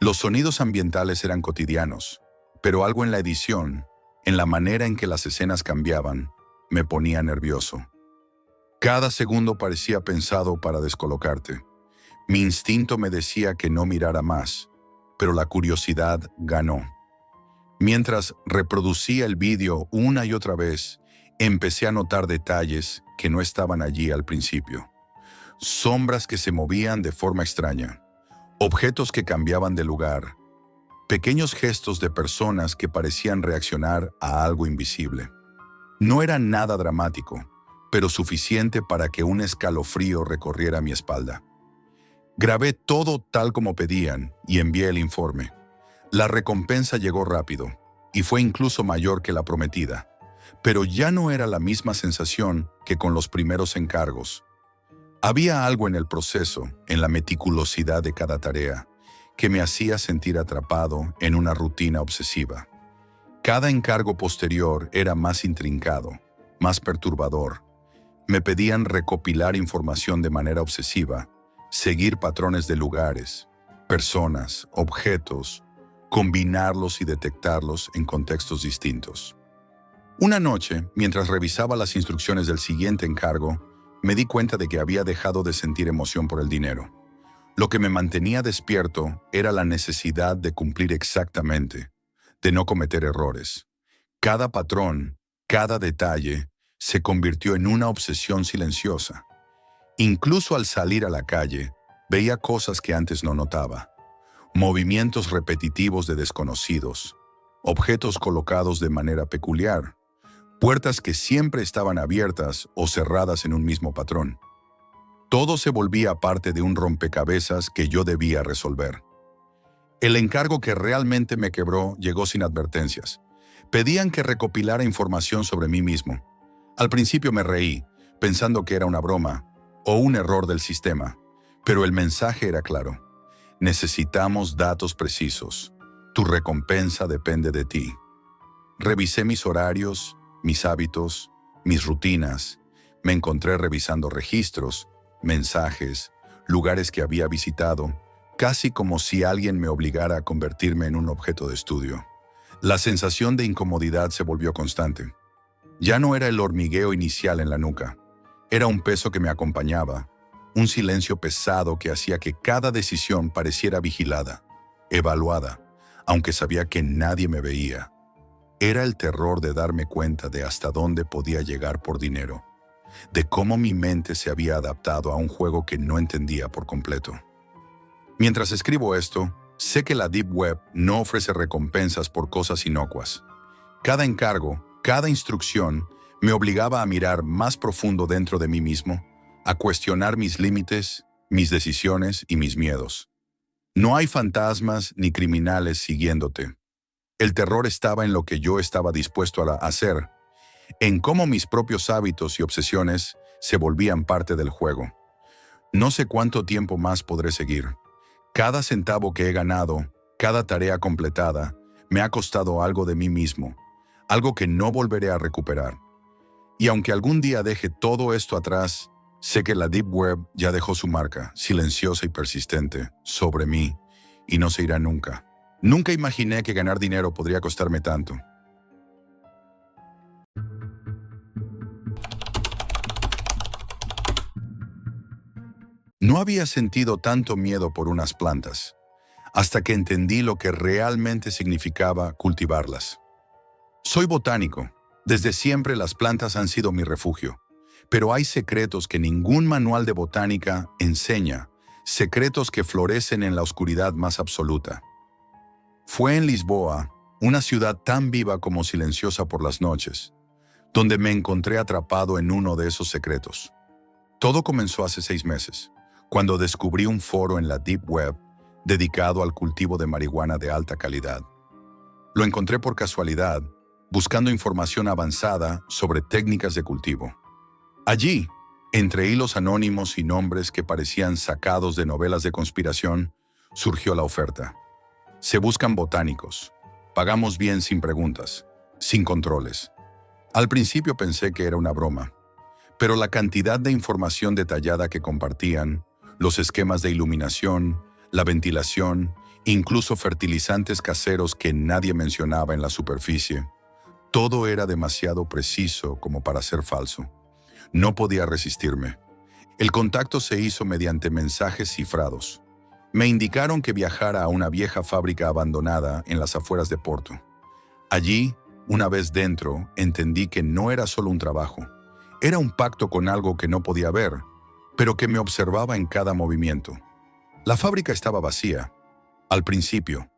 Los sonidos ambientales eran cotidianos, pero algo en la edición, en la manera en que las escenas cambiaban, me ponía nervioso. Cada segundo parecía pensado para descolocarte. Mi instinto me decía que no mirara más, pero la curiosidad ganó. Mientras reproducía el vídeo una y otra vez, empecé a notar detalles que no estaban allí al principio. Sombras que se movían de forma extraña, objetos que cambiaban de lugar, pequeños gestos de personas que parecían reaccionar a algo invisible. No era nada dramático, pero suficiente para que un escalofrío recorriera mi espalda. Grabé todo tal como pedían y envié el informe. La recompensa llegó rápido, y fue incluso mayor que la prometida, pero ya no era la misma sensación que con los primeros encargos. Había algo en el proceso, en la meticulosidad de cada tarea, que me hacía sentir atrapado en una rutina obsesiva. Cada encargo posterior era más intrincado, más perturbador. Me pedían recopilar información de manera obsesiva, seguir patrones de lugares, personas, objetos, combinarlos y detectarlos en contextos distintos. Una noche, mientras revisaba las instrucciones del siguiente encargo, me di cuenta de que había dejado de sentir emoción por el dinero. Lo que me mantenía despierto era la necesidad de cumplir exactamente, de no cometer errores. Cada patrón, cada detalle, se convirtió en una obsesión silenciosa. Incluso al salir a la calle, veía cosas que antes no notaba. Movimientos repetitivos de desconocidos, objetos colocados de manera peculiar, puertas que siempre estaban abiertas o cerradas en un mismo patrón. Todo se volvía parte de un rompecabezas que yo debía resolver. El encargo que realmente me quebró llegó sin advertencias. Pedían que recopilara información sobre mí mismo. Al principio me reí, pensando que era una broma o un error del sistema, pero el mensaje era claro. Necesitamos datos precisos. Tu recompensa depende de ti. Revisé mis horarios, mis hábitos, mis rutinas. Me encontré revisando registros, mensajes, lugares que había visitado, casi como si alguien me obligara a convertirme en un objeto de estudio. La sensación de incomodidad se volvió constante. Ya no era el hormigueo inicial en la nuca. Era un peso que me acompañaba, un silencio pesado que hacía que cada decisión pareciera vigilada, evaluada, aunque sabía que nadie me veía. Era el terror de darme cuenta de hasta dónde podía llegar por dinero, de cómo mi mente se había adaptado a un juego que no entendía por completo. Mientras escribo esto, sé que la Deep Web no ofrece recompensas por cosas inocuas. Cada encargo, cada instrucción, me obligaba a mirar más profundo dentro de mí mismo, a cuestionar mis límites, mis decisiones y mis miedos. No hay fantasmas ni criminales siguiéndote. El terror estaba en lo que yo estaba dispuesto a hacer, en cómo mis propios hábitos y obsesiones se volvían parte del juego. No sé cuánto tiempo más podré seguir. Cada centavo que he ganado, cada tarea completada, me ha costado algo de mí mismo, algo que no volveré a recuperar. Y aunque algún día deje todo esto atrás, sé que la Deep Web ya dejó su marca, silenciosa y persistente, sobre mí, y no se irá nunca. Nunca imaginé que ganar dinero podría costarme tanto. No había sentido tanto miedo por unas plantas, hasta que entendí lo que realmente significaba cultivarlas. Soy botánico. Desde siempre las plantas han sido mi refugio, pero hay secretos que ningún manual de botánica enseña, secretos que florecen en la oscuridad más absoluta. Fue en Lisboa, una ciudad tan viva como silenciosa por las noches, donde me encontré atrapado en uno de esos secretos. Todo comenzó hace 6 meses, cuando descubrí un foro en la Deep Web dedicado al cultivo de marihuana de alta calidad. Lo encontré por casualidad, buscando información avanzada sobre técnicas de cultivo. Allí, entre hilos anónimos y nombres que parecían sacados de novelas de conspiración, surgió la oferta. Se buscan botánicos. Pagamos bien sin preguntas, sin controles. Al principio pensé que era una broma, pero la cantidad de información detallada que compartían, los esquemas de iluminación, la ventilación, incluso fertilizantes caseros que nadie mencionaba en la superficie, todo era demasiado preciso como para ser falso. No podía resistirme. El contacto se hizo mediante mensajes cifrados. Me indicaron que viajara a una vieja fábrica abandonada en las afueras de Porto. Allí, una vez dentro, entendí que no era solo un trabajo. Era un pacto con algo que no podía ver, pero que me observaba en cada movimiento. La fábrica estaba vacía. Al principio,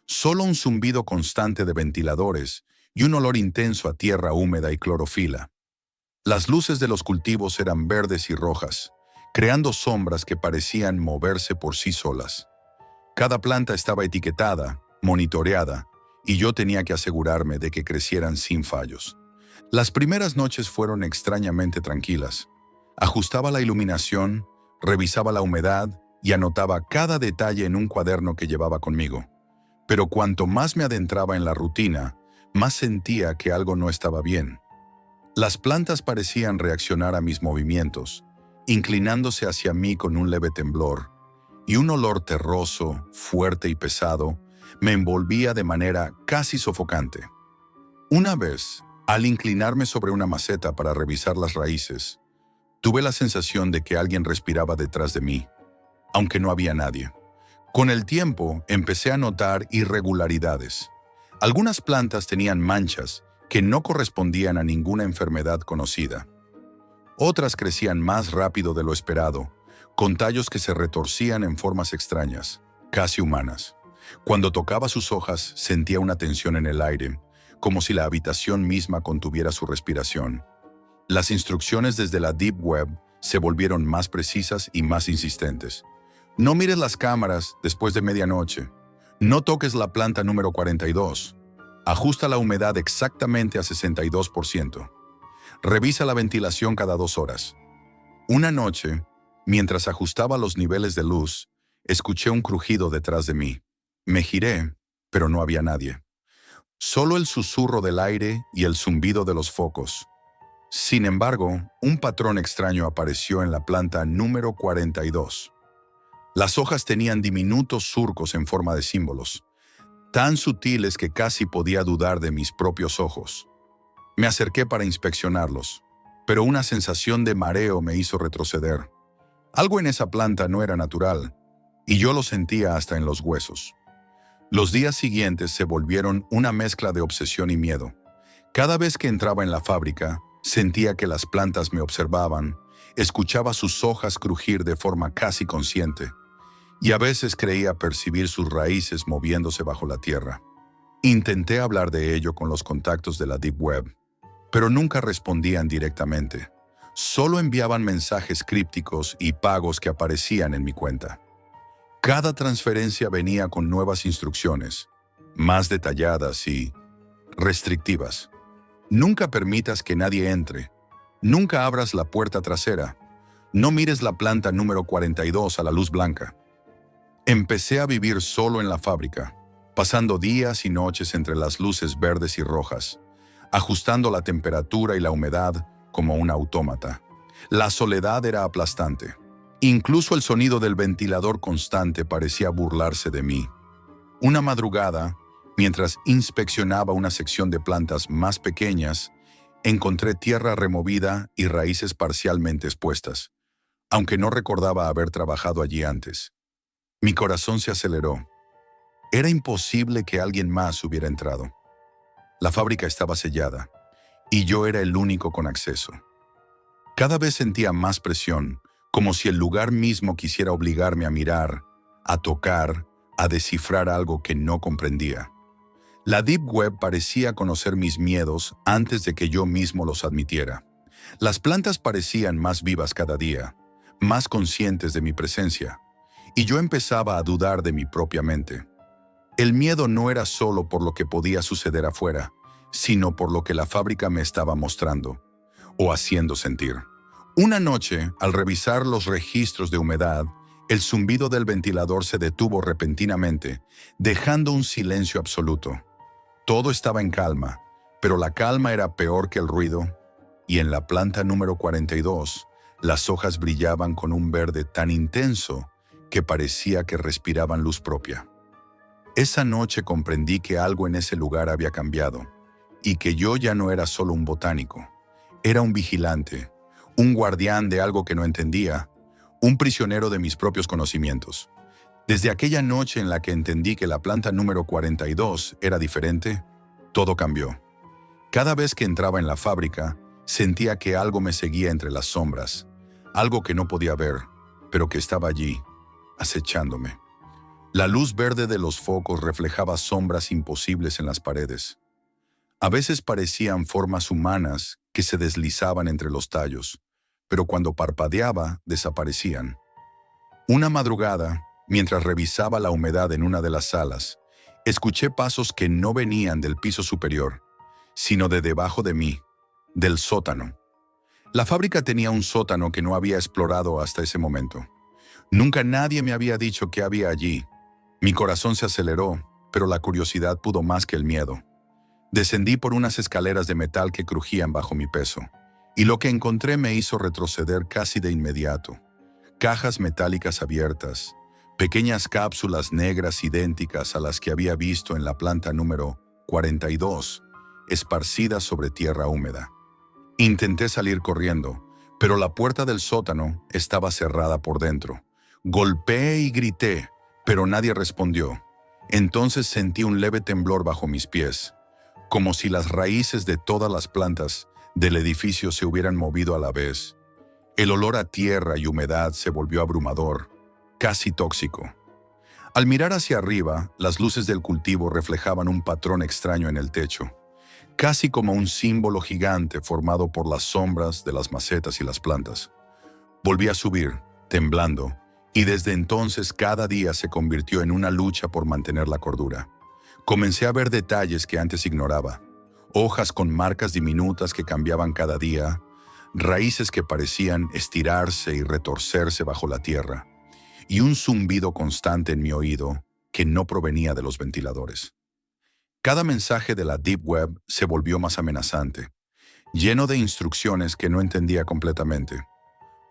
solo un zumbido constante de ventiladores y un olor intenso a tierra húmeda y clorofila. Las luces de los cultivos eran verdes y rojas, creando sombras que parecían moverse por sí solas. Cada planta estaba etiquetada, monitoreada, y yo tenía que asegurarme de que crecieran sin fallos. Las primeras noches fueron extrañamente tranquilas. Ajustaba la iluminación, revisaba la humedad y anotaba cada detalle en un cuaderno que llevaba conmigo. Pero cuanto más me adentraba en la rutina, más sentía que algo no estaba bien. Las plantas parecían reaccionar a mis movimientos, inclinándose hacia mí con un leve temblor, y un olor terroso, fuerte y pesado, me envolvía de manera casi sofocante. Una vez, al inclinarme sobre una maceta para revisar las raíces, tuve la sensación de que alguien respiraba detrás de mí, aunque no había nadie. Con el tiempo, empecé a notar irregularidades. Algunas plantas tenían manchas que no correspondían a ninguna enfermedad conocida. Otras crecían más rápido de lo esperado, con tallos que se retorcían en formas extrañas, casi humanas. Cuando tocaba sus hojas, sentía una tensión en el aire, como si la habitación misma contuviera su respiración. Las instrucciones desde la Deep Web se volvieron más precisas y más insistentes. No mires las cámaras después de medianoche. No toques la planta número 42. Ajusta la humedad exactamente a 62%. Revisa la ventilación cada 2 horas. Una noche, mientras ajustaba los niveles de luz, escuché un crujido detrás de mí. Me giré, pero no había nadie. Solo el susurro del aire y el zumbido de los focos. Sin embargo, un patrón extraño apareció en la planta número 42. Las hojas tenían diminutos surcos en forma de símbolos, tan sutiles que casi podía dudar de mis propios ojos. Me acerqué para inspeccionarlos, pero una sensación de mareo me hizo retroceder. Algo en esa planta no era natural, y yo lo sentía hasta en los huesos. Los días siguientes se volvieron una mezcla de obsesión y miedo. Cada vez que entraba en la fábrica, sentía que las plantas me observaban, escuchaba sus hojas crujir de forma casi consciente, y a veces creía percibir sus raíces moviéndose bajo la tierra. Intenté hablar de ello con los contactos de la Deep Web, pero nunca respondían directamente. Solo enviaban mensajes crípticos y pagos que aparecían en mi cuenta. Cada transferencia venía con nuevas instrucciones, más detalladas y restrictivas. Nunca permitas que nadie entre. Nunca abras la puerta trasera. No mires la planta número 42 a la luz blanca. Empecé a vivir solo en la fábrica, pasando días y noches entre las luces verdes y rojas, ajustando la temperatura y la humedad como un autómata. La soledad era aplastante. Incluso el sonido del ventilador constante parecía burlarse de mí. Una madrugada, mientras inspeccionaba una sección de plantas más pequeñas, encontré tierra removida y raíces parcialmente expuestas, aunque no recordaba haber trabajado allí antes. Mi corazón se aceleró. Era imposible que alguien más hubiera entrado. La fábrica estaba sellada, y yo era el único con acceso. Cada vez sentía más presión, como si el lugar mismo quisiera obligarme a mirar, a tocar, a descifrar algo que no comprendía. La Deep Web parecía conocer mis miedos antes de que yo mismo los admitiera. Las plantas parecían más vivas cada día, más conscientes de mi presencia, y yo empezaba a dudar de mi propia mente. El miedo no era solo por lo que podía suceder afuera, sino por lo que la fábrica me estaba mostrando o haciendo sentir. Una noche, al revisar los registros de humedad, el zumbido del ventilador se detuvo repentinamente, dejando un silencio absoluto. Todo estaba en calma, pero la calma era peor que el ruido, y en la planta número 42, las hojas brillaban con un verde tan intenso que parecía que respiraban luz propia. Esa noche comprendí que algo en ese lugar había cambiado, y que yo ya no era solo un botánico, era un vigilante, un guardián de algo que no entendía, un prisionero de mis propios conocimientos. Desde aquella noche en la que entendí que la planta número 42 era diferente, todo cambió. Cada vez que entraba en la fábrica, sentía que algo me seguía entre las sombras, algo que no podía ver, pero que estaba allí, acechándome. La luz verde de los focos reflejaba sombras imposibles en las paredes. A veces parecían formas humanas que se deslizaban entre los tallos, pero cuando parpadeaba, desaparecían. Una madrugada, mientras revisaba la humedad en una de las salas, escuché pasos que no venían del piso superior, sino de debajo de mí, del sótano. La fábrica tenía un sótano que no había explorado hasta ese momento. Nunca nadie me había dicho qué había allí. Mi corazón se aceleró, pero la curiosidad pudo más que el miedo. Descendí por unas escaleras de metal que crujían bajo mi peso, y lo que encontré me hizo retroceder casi de inmediato. Cajas metálicas abiertas, pequeñas cápsulas negras idénticas a las que había visto en la planta número 42, esparcidas sobre tierra húmeda. Intenté salir corriendo, pero la puerta del sótano estaba cerrada por dentro. Golpeé y grité, pero nadie respondió. Entonces sentí un leve temblor bajo mis pies, como si las raíces de todas las plantas del edificio se hubieran movido a la vez. El olor a tierra y humedad se volvió abrumador, casi tóxico. Al mirar hacia arriba, las luces del cultivo reflejaban un patrón extraño en el techo, casi como un símbolo gigante formado por las sombras de las macetas y las plantas. Volví a subir, temblando, y desde entonces cada día se convirtió en una lucha por mantener la cordura. Comencé a ver detalles que antes ignoraba, hojas con marcas diminutas que cambiaban cada día, raíces que parecían estirarse y retorcerse bajo la tierra, y un zumbido constante en mi oído que no provenía de los ventiladores. Cada mensaje de la Deep Web se volvió más amenazante, lleno de instrucciones que no entendía completamente.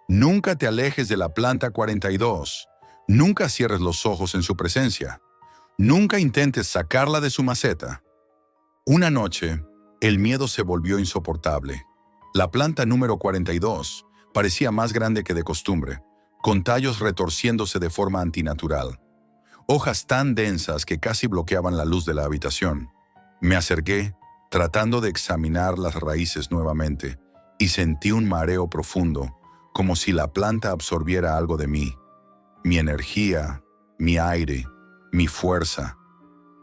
Nunca te alejes de la planta 42. Nunca cierres los ojos en su presencia. Nunca intentes sacarla de su maceta. Una noche, el miedo se volvió insoportable. La planta número 42 parecía más grande que de costumbre, con tallos retorciéndose de forma antinatural. Hojas tan densas que casi bloqueaban la luz de la habitación. Me acerqué, tratando de examinar las raíces nuevamente, y sentí un mareo profundo, como si la planta absorbiera algo de mí. Mi energía, mi aire, mi fuerza.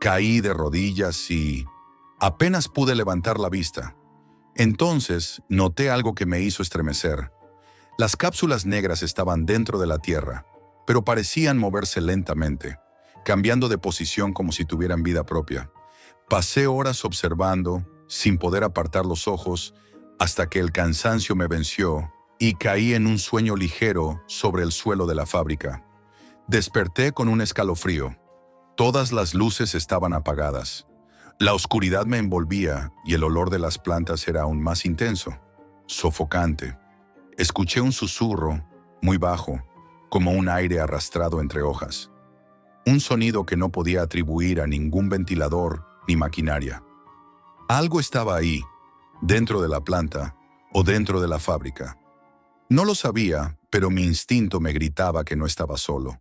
Caí de rodillas y apenas pude levantar la vista. Entonces noté algo que me hizo estremecer. Las cápsulas negras estaban dentro de la tierra, pero parecían moverse lentamente, cambiando de posición como si tuvieran vida propia. Pasé horas observando, sin poder apartar los ojos, hasta que el cansancio me venció y caí en un sueño ligero sobre el suelo de la fábrica. Desperté con un escalofrío. Todas las luces estaban apagadas. La oscuridad me envolvía y el olor de las plantas era aún más intenso, sofocante. Escuché un susurro, muy bajo, como un aire arrastrado entre hojas. Un sonido que no podía atribuir a ningún ventilador ni maquinaria. Algo estaba ahí, dentro de la planta o dentro de la fábrica. No lo sabía, pero mi instinto me gritaba que no estaba solo.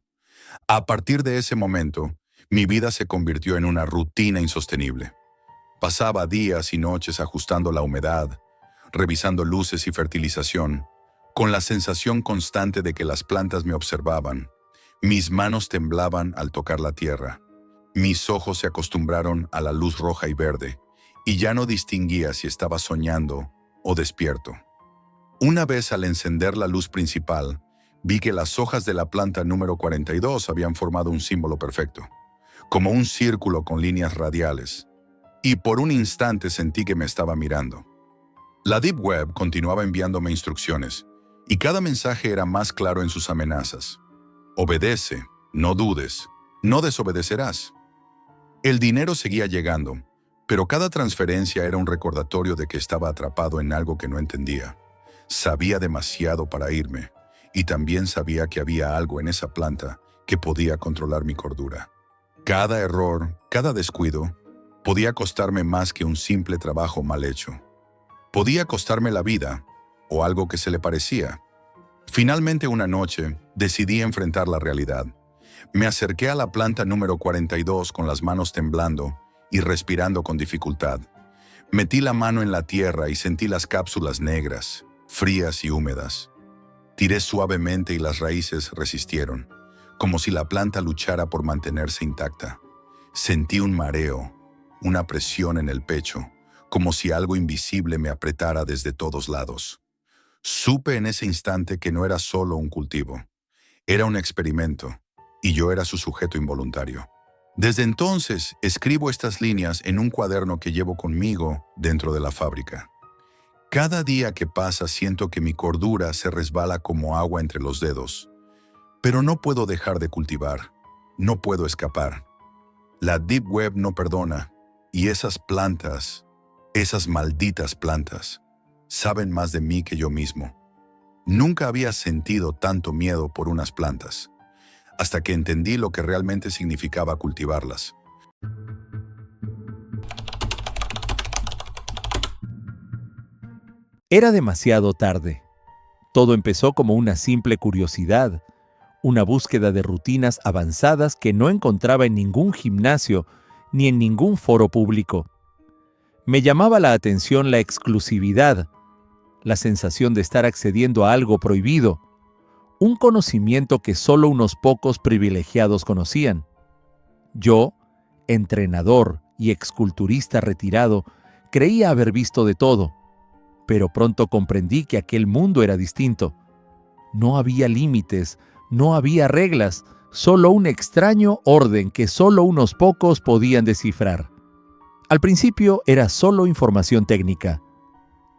A partir de ese momento, mi vida se convirtió en una rutina insostenible. Pasaba días y noches ajustando la humedad, revisando luces y fertilización, con la sensación constante de que las plantas me observaban. Mis manos temblaban al tocar la tierra. Mis ojos se acostumbraron a la luz roja y verde, y ya no distinguía si estaba soñando o despierto. Una vez al encender la luz principal, vi que las hojas de la planta número 42 habían formado un símbolo perfecto, como un círculo con líneas radiales, y por un instante sentí que me estaba mirando. La Deep Web continuaba enviándome instrucciones, y cada mensaje era más claro en sus amenazas. Obedece, no dudes, no desobedecerás. El dinero seguía llegando, pero cada transferencia era un recordatorio de que estaba atrapado en algo que no entendía. Sabía demasiado para irme, y también sabía que había algo en esa planta que podía controlar mi cordura. Cada error, cada descuido, podía costarme más que un simple trabajo mal hecho. Podía costarme la vida, o algo que se le parecía. Finalmente una noche, decidí enfrentar la realidad. Me acerqué a la planta número 42 con las manos temblando y respirando con dificultad. Metí la mano en la tierra y sentí las cápsulas negras, frías y húmedas. Tiré suavemente y las raíces resistieron, como si la planta luchara por mantenerse intacta. Sentí un mareo, una presión en el pecho, como si algo invisible me apretara desde todos lados. Supe en ese instante que no era solo un cultivo, era un experimento, y yo era su sujeto involuntario. Desde entonces, escribo estas líneas en un cuaderno que llevo conmigo dentro de la fábrica. Cada día que pasa siento que mi cordura se resbala como agua entre los dedos, pero no puedo dejar de cultivar, no puedo escapar. La Deep Web no perdona, y esas plantas, esas malditas plantas, saben más de mí que yo mismo. Nunca había sentido tanto miedo por unas plantas, hasta que entendí lo que realmente significaba cultivarlas. Era demasiado tarde. Todo empezó como una simple curiosidad, una búsqueda de rutinas avanzadas que no encontraba en ningún gimnasio ni en ningún foro público. Me llamaba la atención la exclusividad, la sensación de estar accediendo a algo prohibido, un conocimiento que solo unos pocos privilegiados conocían. Yo, entrenador y exculturista retirado, creía haber visto de todo, pero pronto comprendí que aquel mundo era distinto. No había límites, no había reglas, solo un extraño orden que solo unos pocos podían descifrar. Al principio era solo información técnica.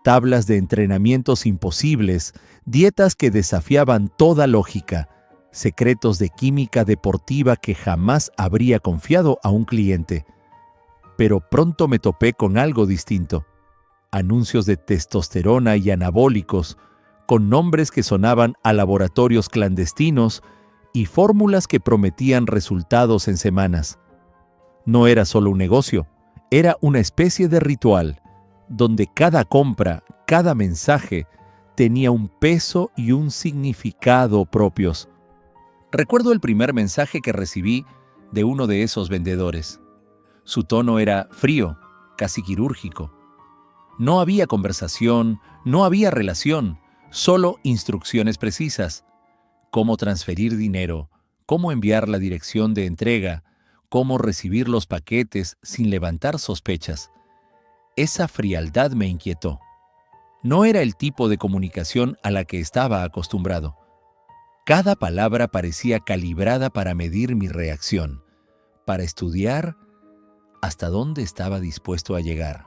Tablas de entrenamientos imposibles, dietas que desafiaban toda lógica, secretos de química deportiva que jamás habría confiado a un cliente. Pero pronto me topé con algo distinto. Anuncios de testosterona y anabólicos, con nombres que sonaban a laboratorios clandestinos y fórmulas que prometían resultados en semanas. No era solo un negocio, era una especie de ritual, donde cada compra, cada mensaje, tenía un peso y un significado propios. Recuerdo el primer mensaje que recibí de uno de esos vendedores. Su tono era frío, casi quirúrgico. No había conversación, no había relación, solo instrucciones precisas. Cómo transferir dinero, cómo enviar la dirección de entrega, cómo recibir los paquetes sin levantar sospechas. Esa frialdad me inquietó. No era el tipo de comunicación a la que estaba acostumbrado. Cada palabra parecía calibrada para medir mi reacción, para estudiar hasta dónde estaba dispuesto a llegar.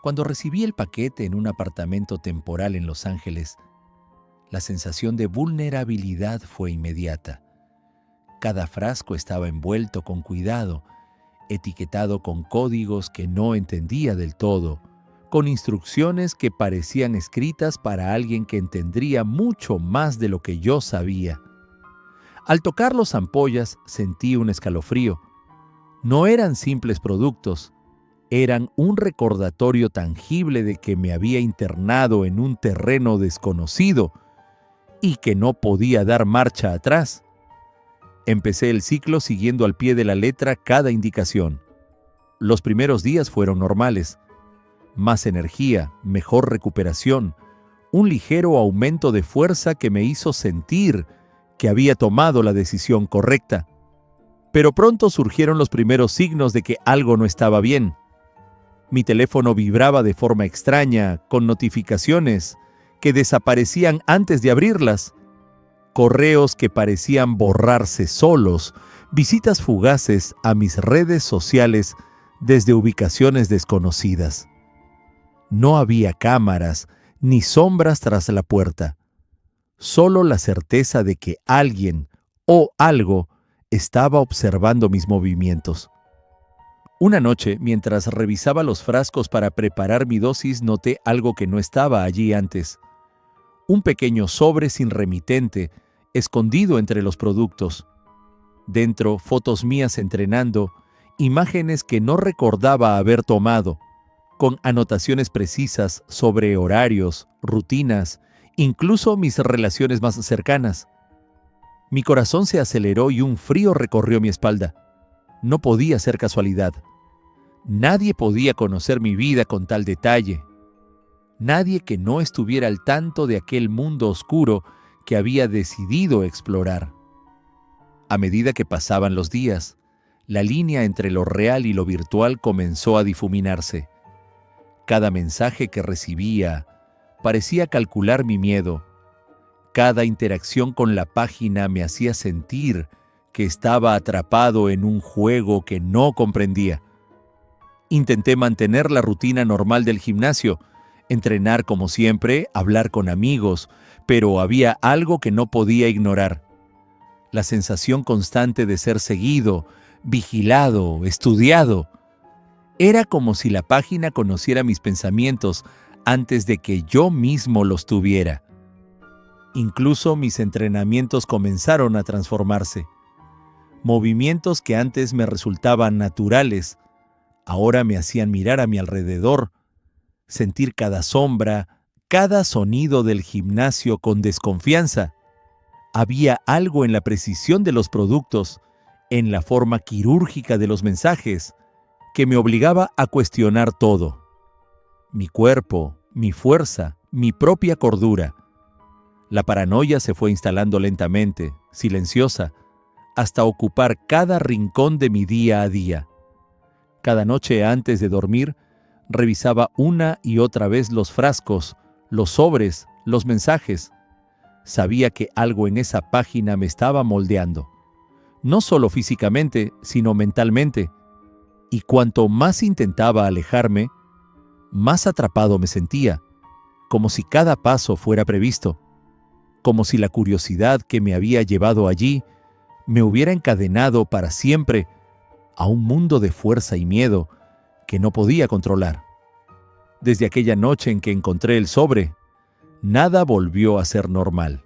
Cuando recibí el paquete en un apartamento temporal en Los Ángeles, la sensación de vulnerabilidad fue inmediata. Cada frasco estaba envuelto con cuidado, etiquetado con códigos que no entendía del todo, con instrucciones que parecían escritas para alguien que entendería mucho más de lo que yo sabía. Al tocar las ampollas sentí un escalofrío. No eran simples productos, eran un recordatorio tangible de que me había internado en un terreno desconocido y que no podía dar marcha atrás. Empecé el ciclo siguiendo al pie de la letra cada indicación. Los primeros días fueron normales. Más energía, mejor recuperación, un ligero aumento de fuerza que me hizo sentir que había tomado la decisión correcta. Pero pronto surgieron los primeros signos de que algo no estaba bien. Mi teléfono vibraba de forma extraña, con notificaciones que desaparecían antes de abrirlas, correos que parecían borrarse solos, visitas fugaces a mis redes sociales desde ubicaciones desconocidas. No había cámaras ni sombras tras la puerta, solo la certeza de que alguien o algo estaba observando mis movimientos. Una noche, mientras revisaba los frascos para preparar mi dosis, noté algo que no estaba allí antes. Un pequeño sobre sin remitente, escondido entre los productos. Dentro, fotos mías entrenando, imágenes que no recordaba haber tomado, con anotaciones precisas sobre horarios, rutinas, incluso mis relaciones más cercanas. Mi corazón se aceleró y un frío recorrió mi espalda. No podía ser casualidad. Nadie podía conocer mi vida con tal detalle. Nadie que no estuviera al tanto de aquel mundo oscuro que había decidido explorar. A medida que pasaban los días, la línea entre lo real y lo virtual comenzó a difuminarse. Cada mensaje que recibía parecía calcular mi miedo. Cada interacción con la página me hacía sentir que estaba atrapado en un juego que no comprendía. Intenté mantener la rutina normal del gimnasio, entrenar como siempre, hablar con amigos, pero había algo que no podía ignorar. La sensación constante de ser seguido, vigilado, estudiado. Era como si la página conociera mis pensamientos antes de que yo mismo los tuviera. Incluso mis entrenamientos comenzaron a transformarse. Movimientos que antes me resultaban naturales, ahora me hacían mirar a mi alrededor, sentir cada sombra, cada sonido del gimnasio con desconfianza. Había algo en la precisión de los productos, en la forma quirúrgica de los mensajes, que me obligaba a cuestionar todo. Mi cuerpo, mi fuerza, mi propia cordura. La paranoia se fue instalando lentamente, silenciosa, hasta ocupar cada rincón de mi día a día. Cada noche antes de dormir, revisaba una y otra vez los frascos, los sobres, los mensajes. Sabía que algo en esa página me estaba moldeando, no solo físicamente, sino mentalmente. Y cuanto más intentaba alejarme, más atrapado me sentía, como si cada paso fuera previsto, como si la curiosidad que me había llevado allí me hubiera encadenado para siempre a un mundo de fuerza y miedo que no podía controlar. Desde aquella noche en que encontré el sobre, nada volvió a ser normal.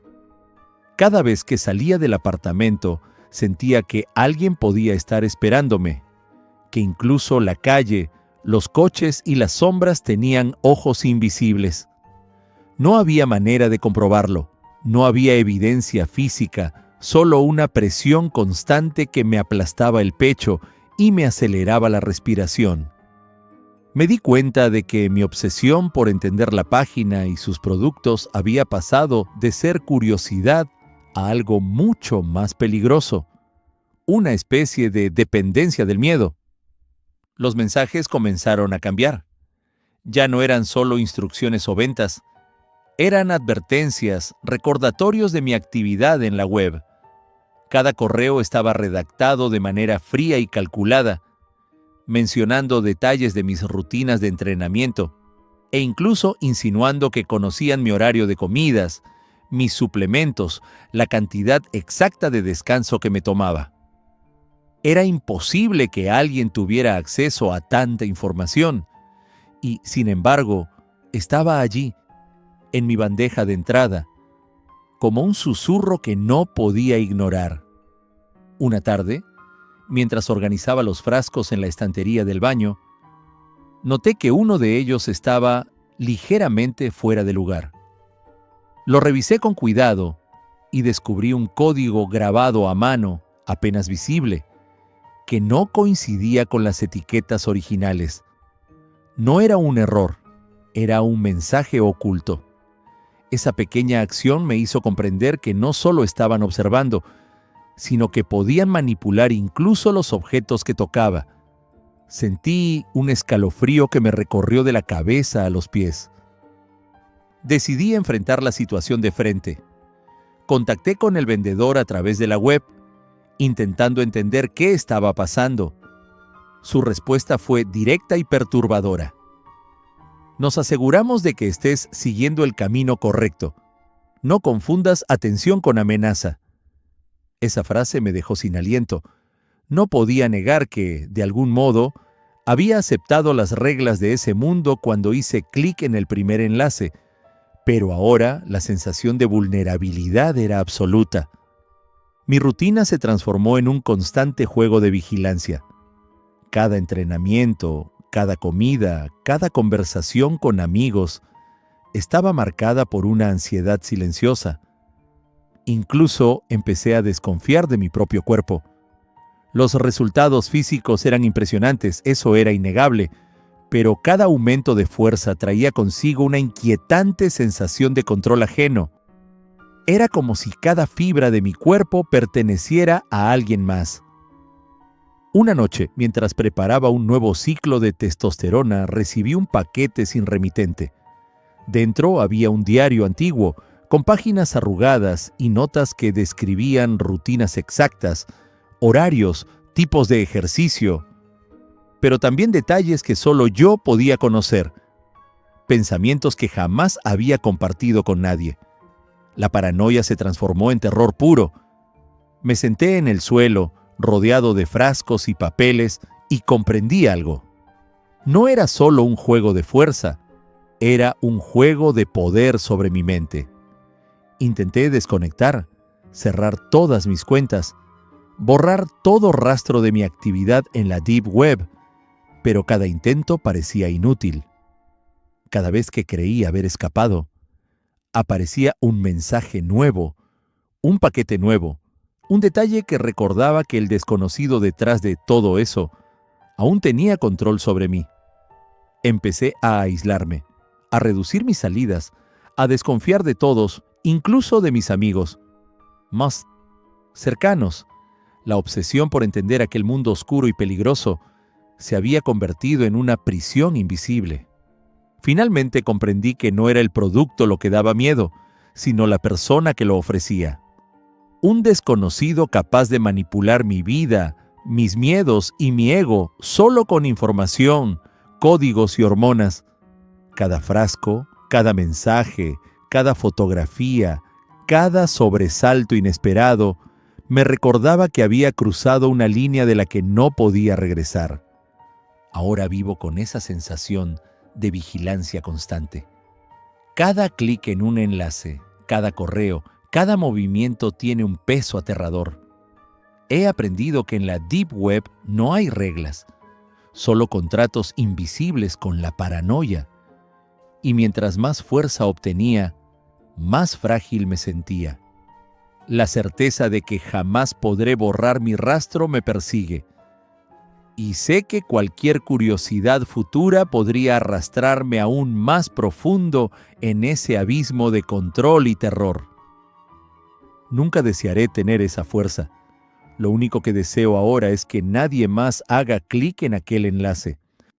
Cada vez que salía del apartamento, sentía que alguien podía estar esperándome, que incluso la calle, los coches y las sombras tenían ojos invisibles. No había manera de comprobarlo, no había evidencia física, solo una presión constante que me aplastaba el pecho y me aceleraba la respiración. Me di cuenta de que mi obsesión por entender la página y sus productos había pasado de ser curiosidad a algo mucho más peligroso, una especie de dependencia del miedo. Los mensajes comenzaron a cambiar. Ya no eran solo instrucciones o ventas, eran advertencias, recordatorios de mi actividad en la web. Cada correo estaba redactado de manera fría y calculada, mencionando detalles de mis rutinas de entrenamiento e incluso insinuando que conocían mi horario de comidas, mis suplementos, la cantidad exacta de descanso que me tomaba. Era imposible que alguien tuviera acceso a tanta información y, sin embargo, estaba allí, en mi bandeja de entrada, como un susurro que no podía ignorar. Una tarde, mientras organizaba los frascos en la estantería del baño, noté que uno de ellos estaba ligeramente fuera de lugar. Lo revisé con cuidado y descubrí un código grabado a mano, apenas visible, que no coincidía con las etiquetas originales. No era un error, era un mensaje oculto. Esa pequeña acción me hizo comprender que no solo estaban observando, sino que podían manipular incluso los objetos que tocaba. Sentí un escalofrío que me recorrió de la cabeza a los pies. Decidí enfrentar la situación de frente. Contacté con el vendedor a través de la web, intentando entender qué estaba pasando. Su respuesta fue directa y perturbadora. Nos aseguramos de que estés siguiendo el camino correcto. No confundas atención con amenaza. Esa frase me dejó sin aliento. No podía negar que, de algún modo, había aceptado las reglas de ese mundo cuando hice clic en el primer enlace, pero ahora la sensación de vulnerabilidad era absoluta. Mi rutina se transformó en un constante juego de vigilancia. Cada entrenamiento, cada comida, cada conversación con amigos estaba marcada por una ansiedad silenciosa. Incluso empecé a desconfiar de mi propio cuerpo. Los resultados físicos eran impresionantes, eso era innegable, pero cada aumento de fuerza traía consigo una inquietante sensación de control ajeno. Era como si cada fibra de mi cuerpo perteneciera a alguien más. Una noche, mientras preparaba un nuevo ciclo de testosterona, recibí un paquete sin remitente. Dentro había un diario antiguo, con páginas arrugadas y notas que describían rutinas exactas, horarios, tipos de ejercicio, pero también detalles que solo yo podía conocer, pensamientos que jamás había compartido con nadie. La paranoia se transformó en terror puro. Me senté en el suelo, rodeado de frascos y papeles, y comprendí algo. No era solo un juego de fuerza, era un juego de poder sobre mi mente. Intenté desconectar, cerrar todas mis cuentas, borrar todo rastro de mi actividad en la Deep Web, pero cada intento parecía inútil. Cada vez que creí haber escapado, aparecía un mensaje nuevo, un paquete nuevo, un detalle que recordaba que el desconocido detrás de todo eso aún tenía control sobre mí. Empecé a aislarme, a reducir mis salidas, a desconfiar de todos, incluso de mis amigos más cercanos. La obsesión por entender aquel mundo oscuro y peligroso se había convertido en una prisión invisible. Finalmente comprendí que no era el producto lo que daba miedo, sino la persona que lo ofrecía. Un desconocido capaz de manipular mi vida, mis miedos y mi ego solo con información, códigos y hormonas. Cada frasco, cada mensaje, cada fotografía, cada sobresalto inesperado me recordaba que había cruzado una línea de la que no podía regresar. Ahora vivo con esa sensación de vigilancia constante. Cada clic en un enlace, cada correo, cada movimiento tiene un peso aterrador. He aprendido que en la Deep Web no hay reglas, solo contratos invisibles con la paranoia. Y mientras más fuerza obtenía, más frágil me sentía. La certeza de que jamás podré borrar mi rastro me persigue. Y sé que cualquier curiosidad futura podría arrastrarme aún más profundo en ese abismo de control y terror. Nunca desearé tener esa fuerza. Lo único que deseo ahora es que nadie más haga clic en aquel enlace.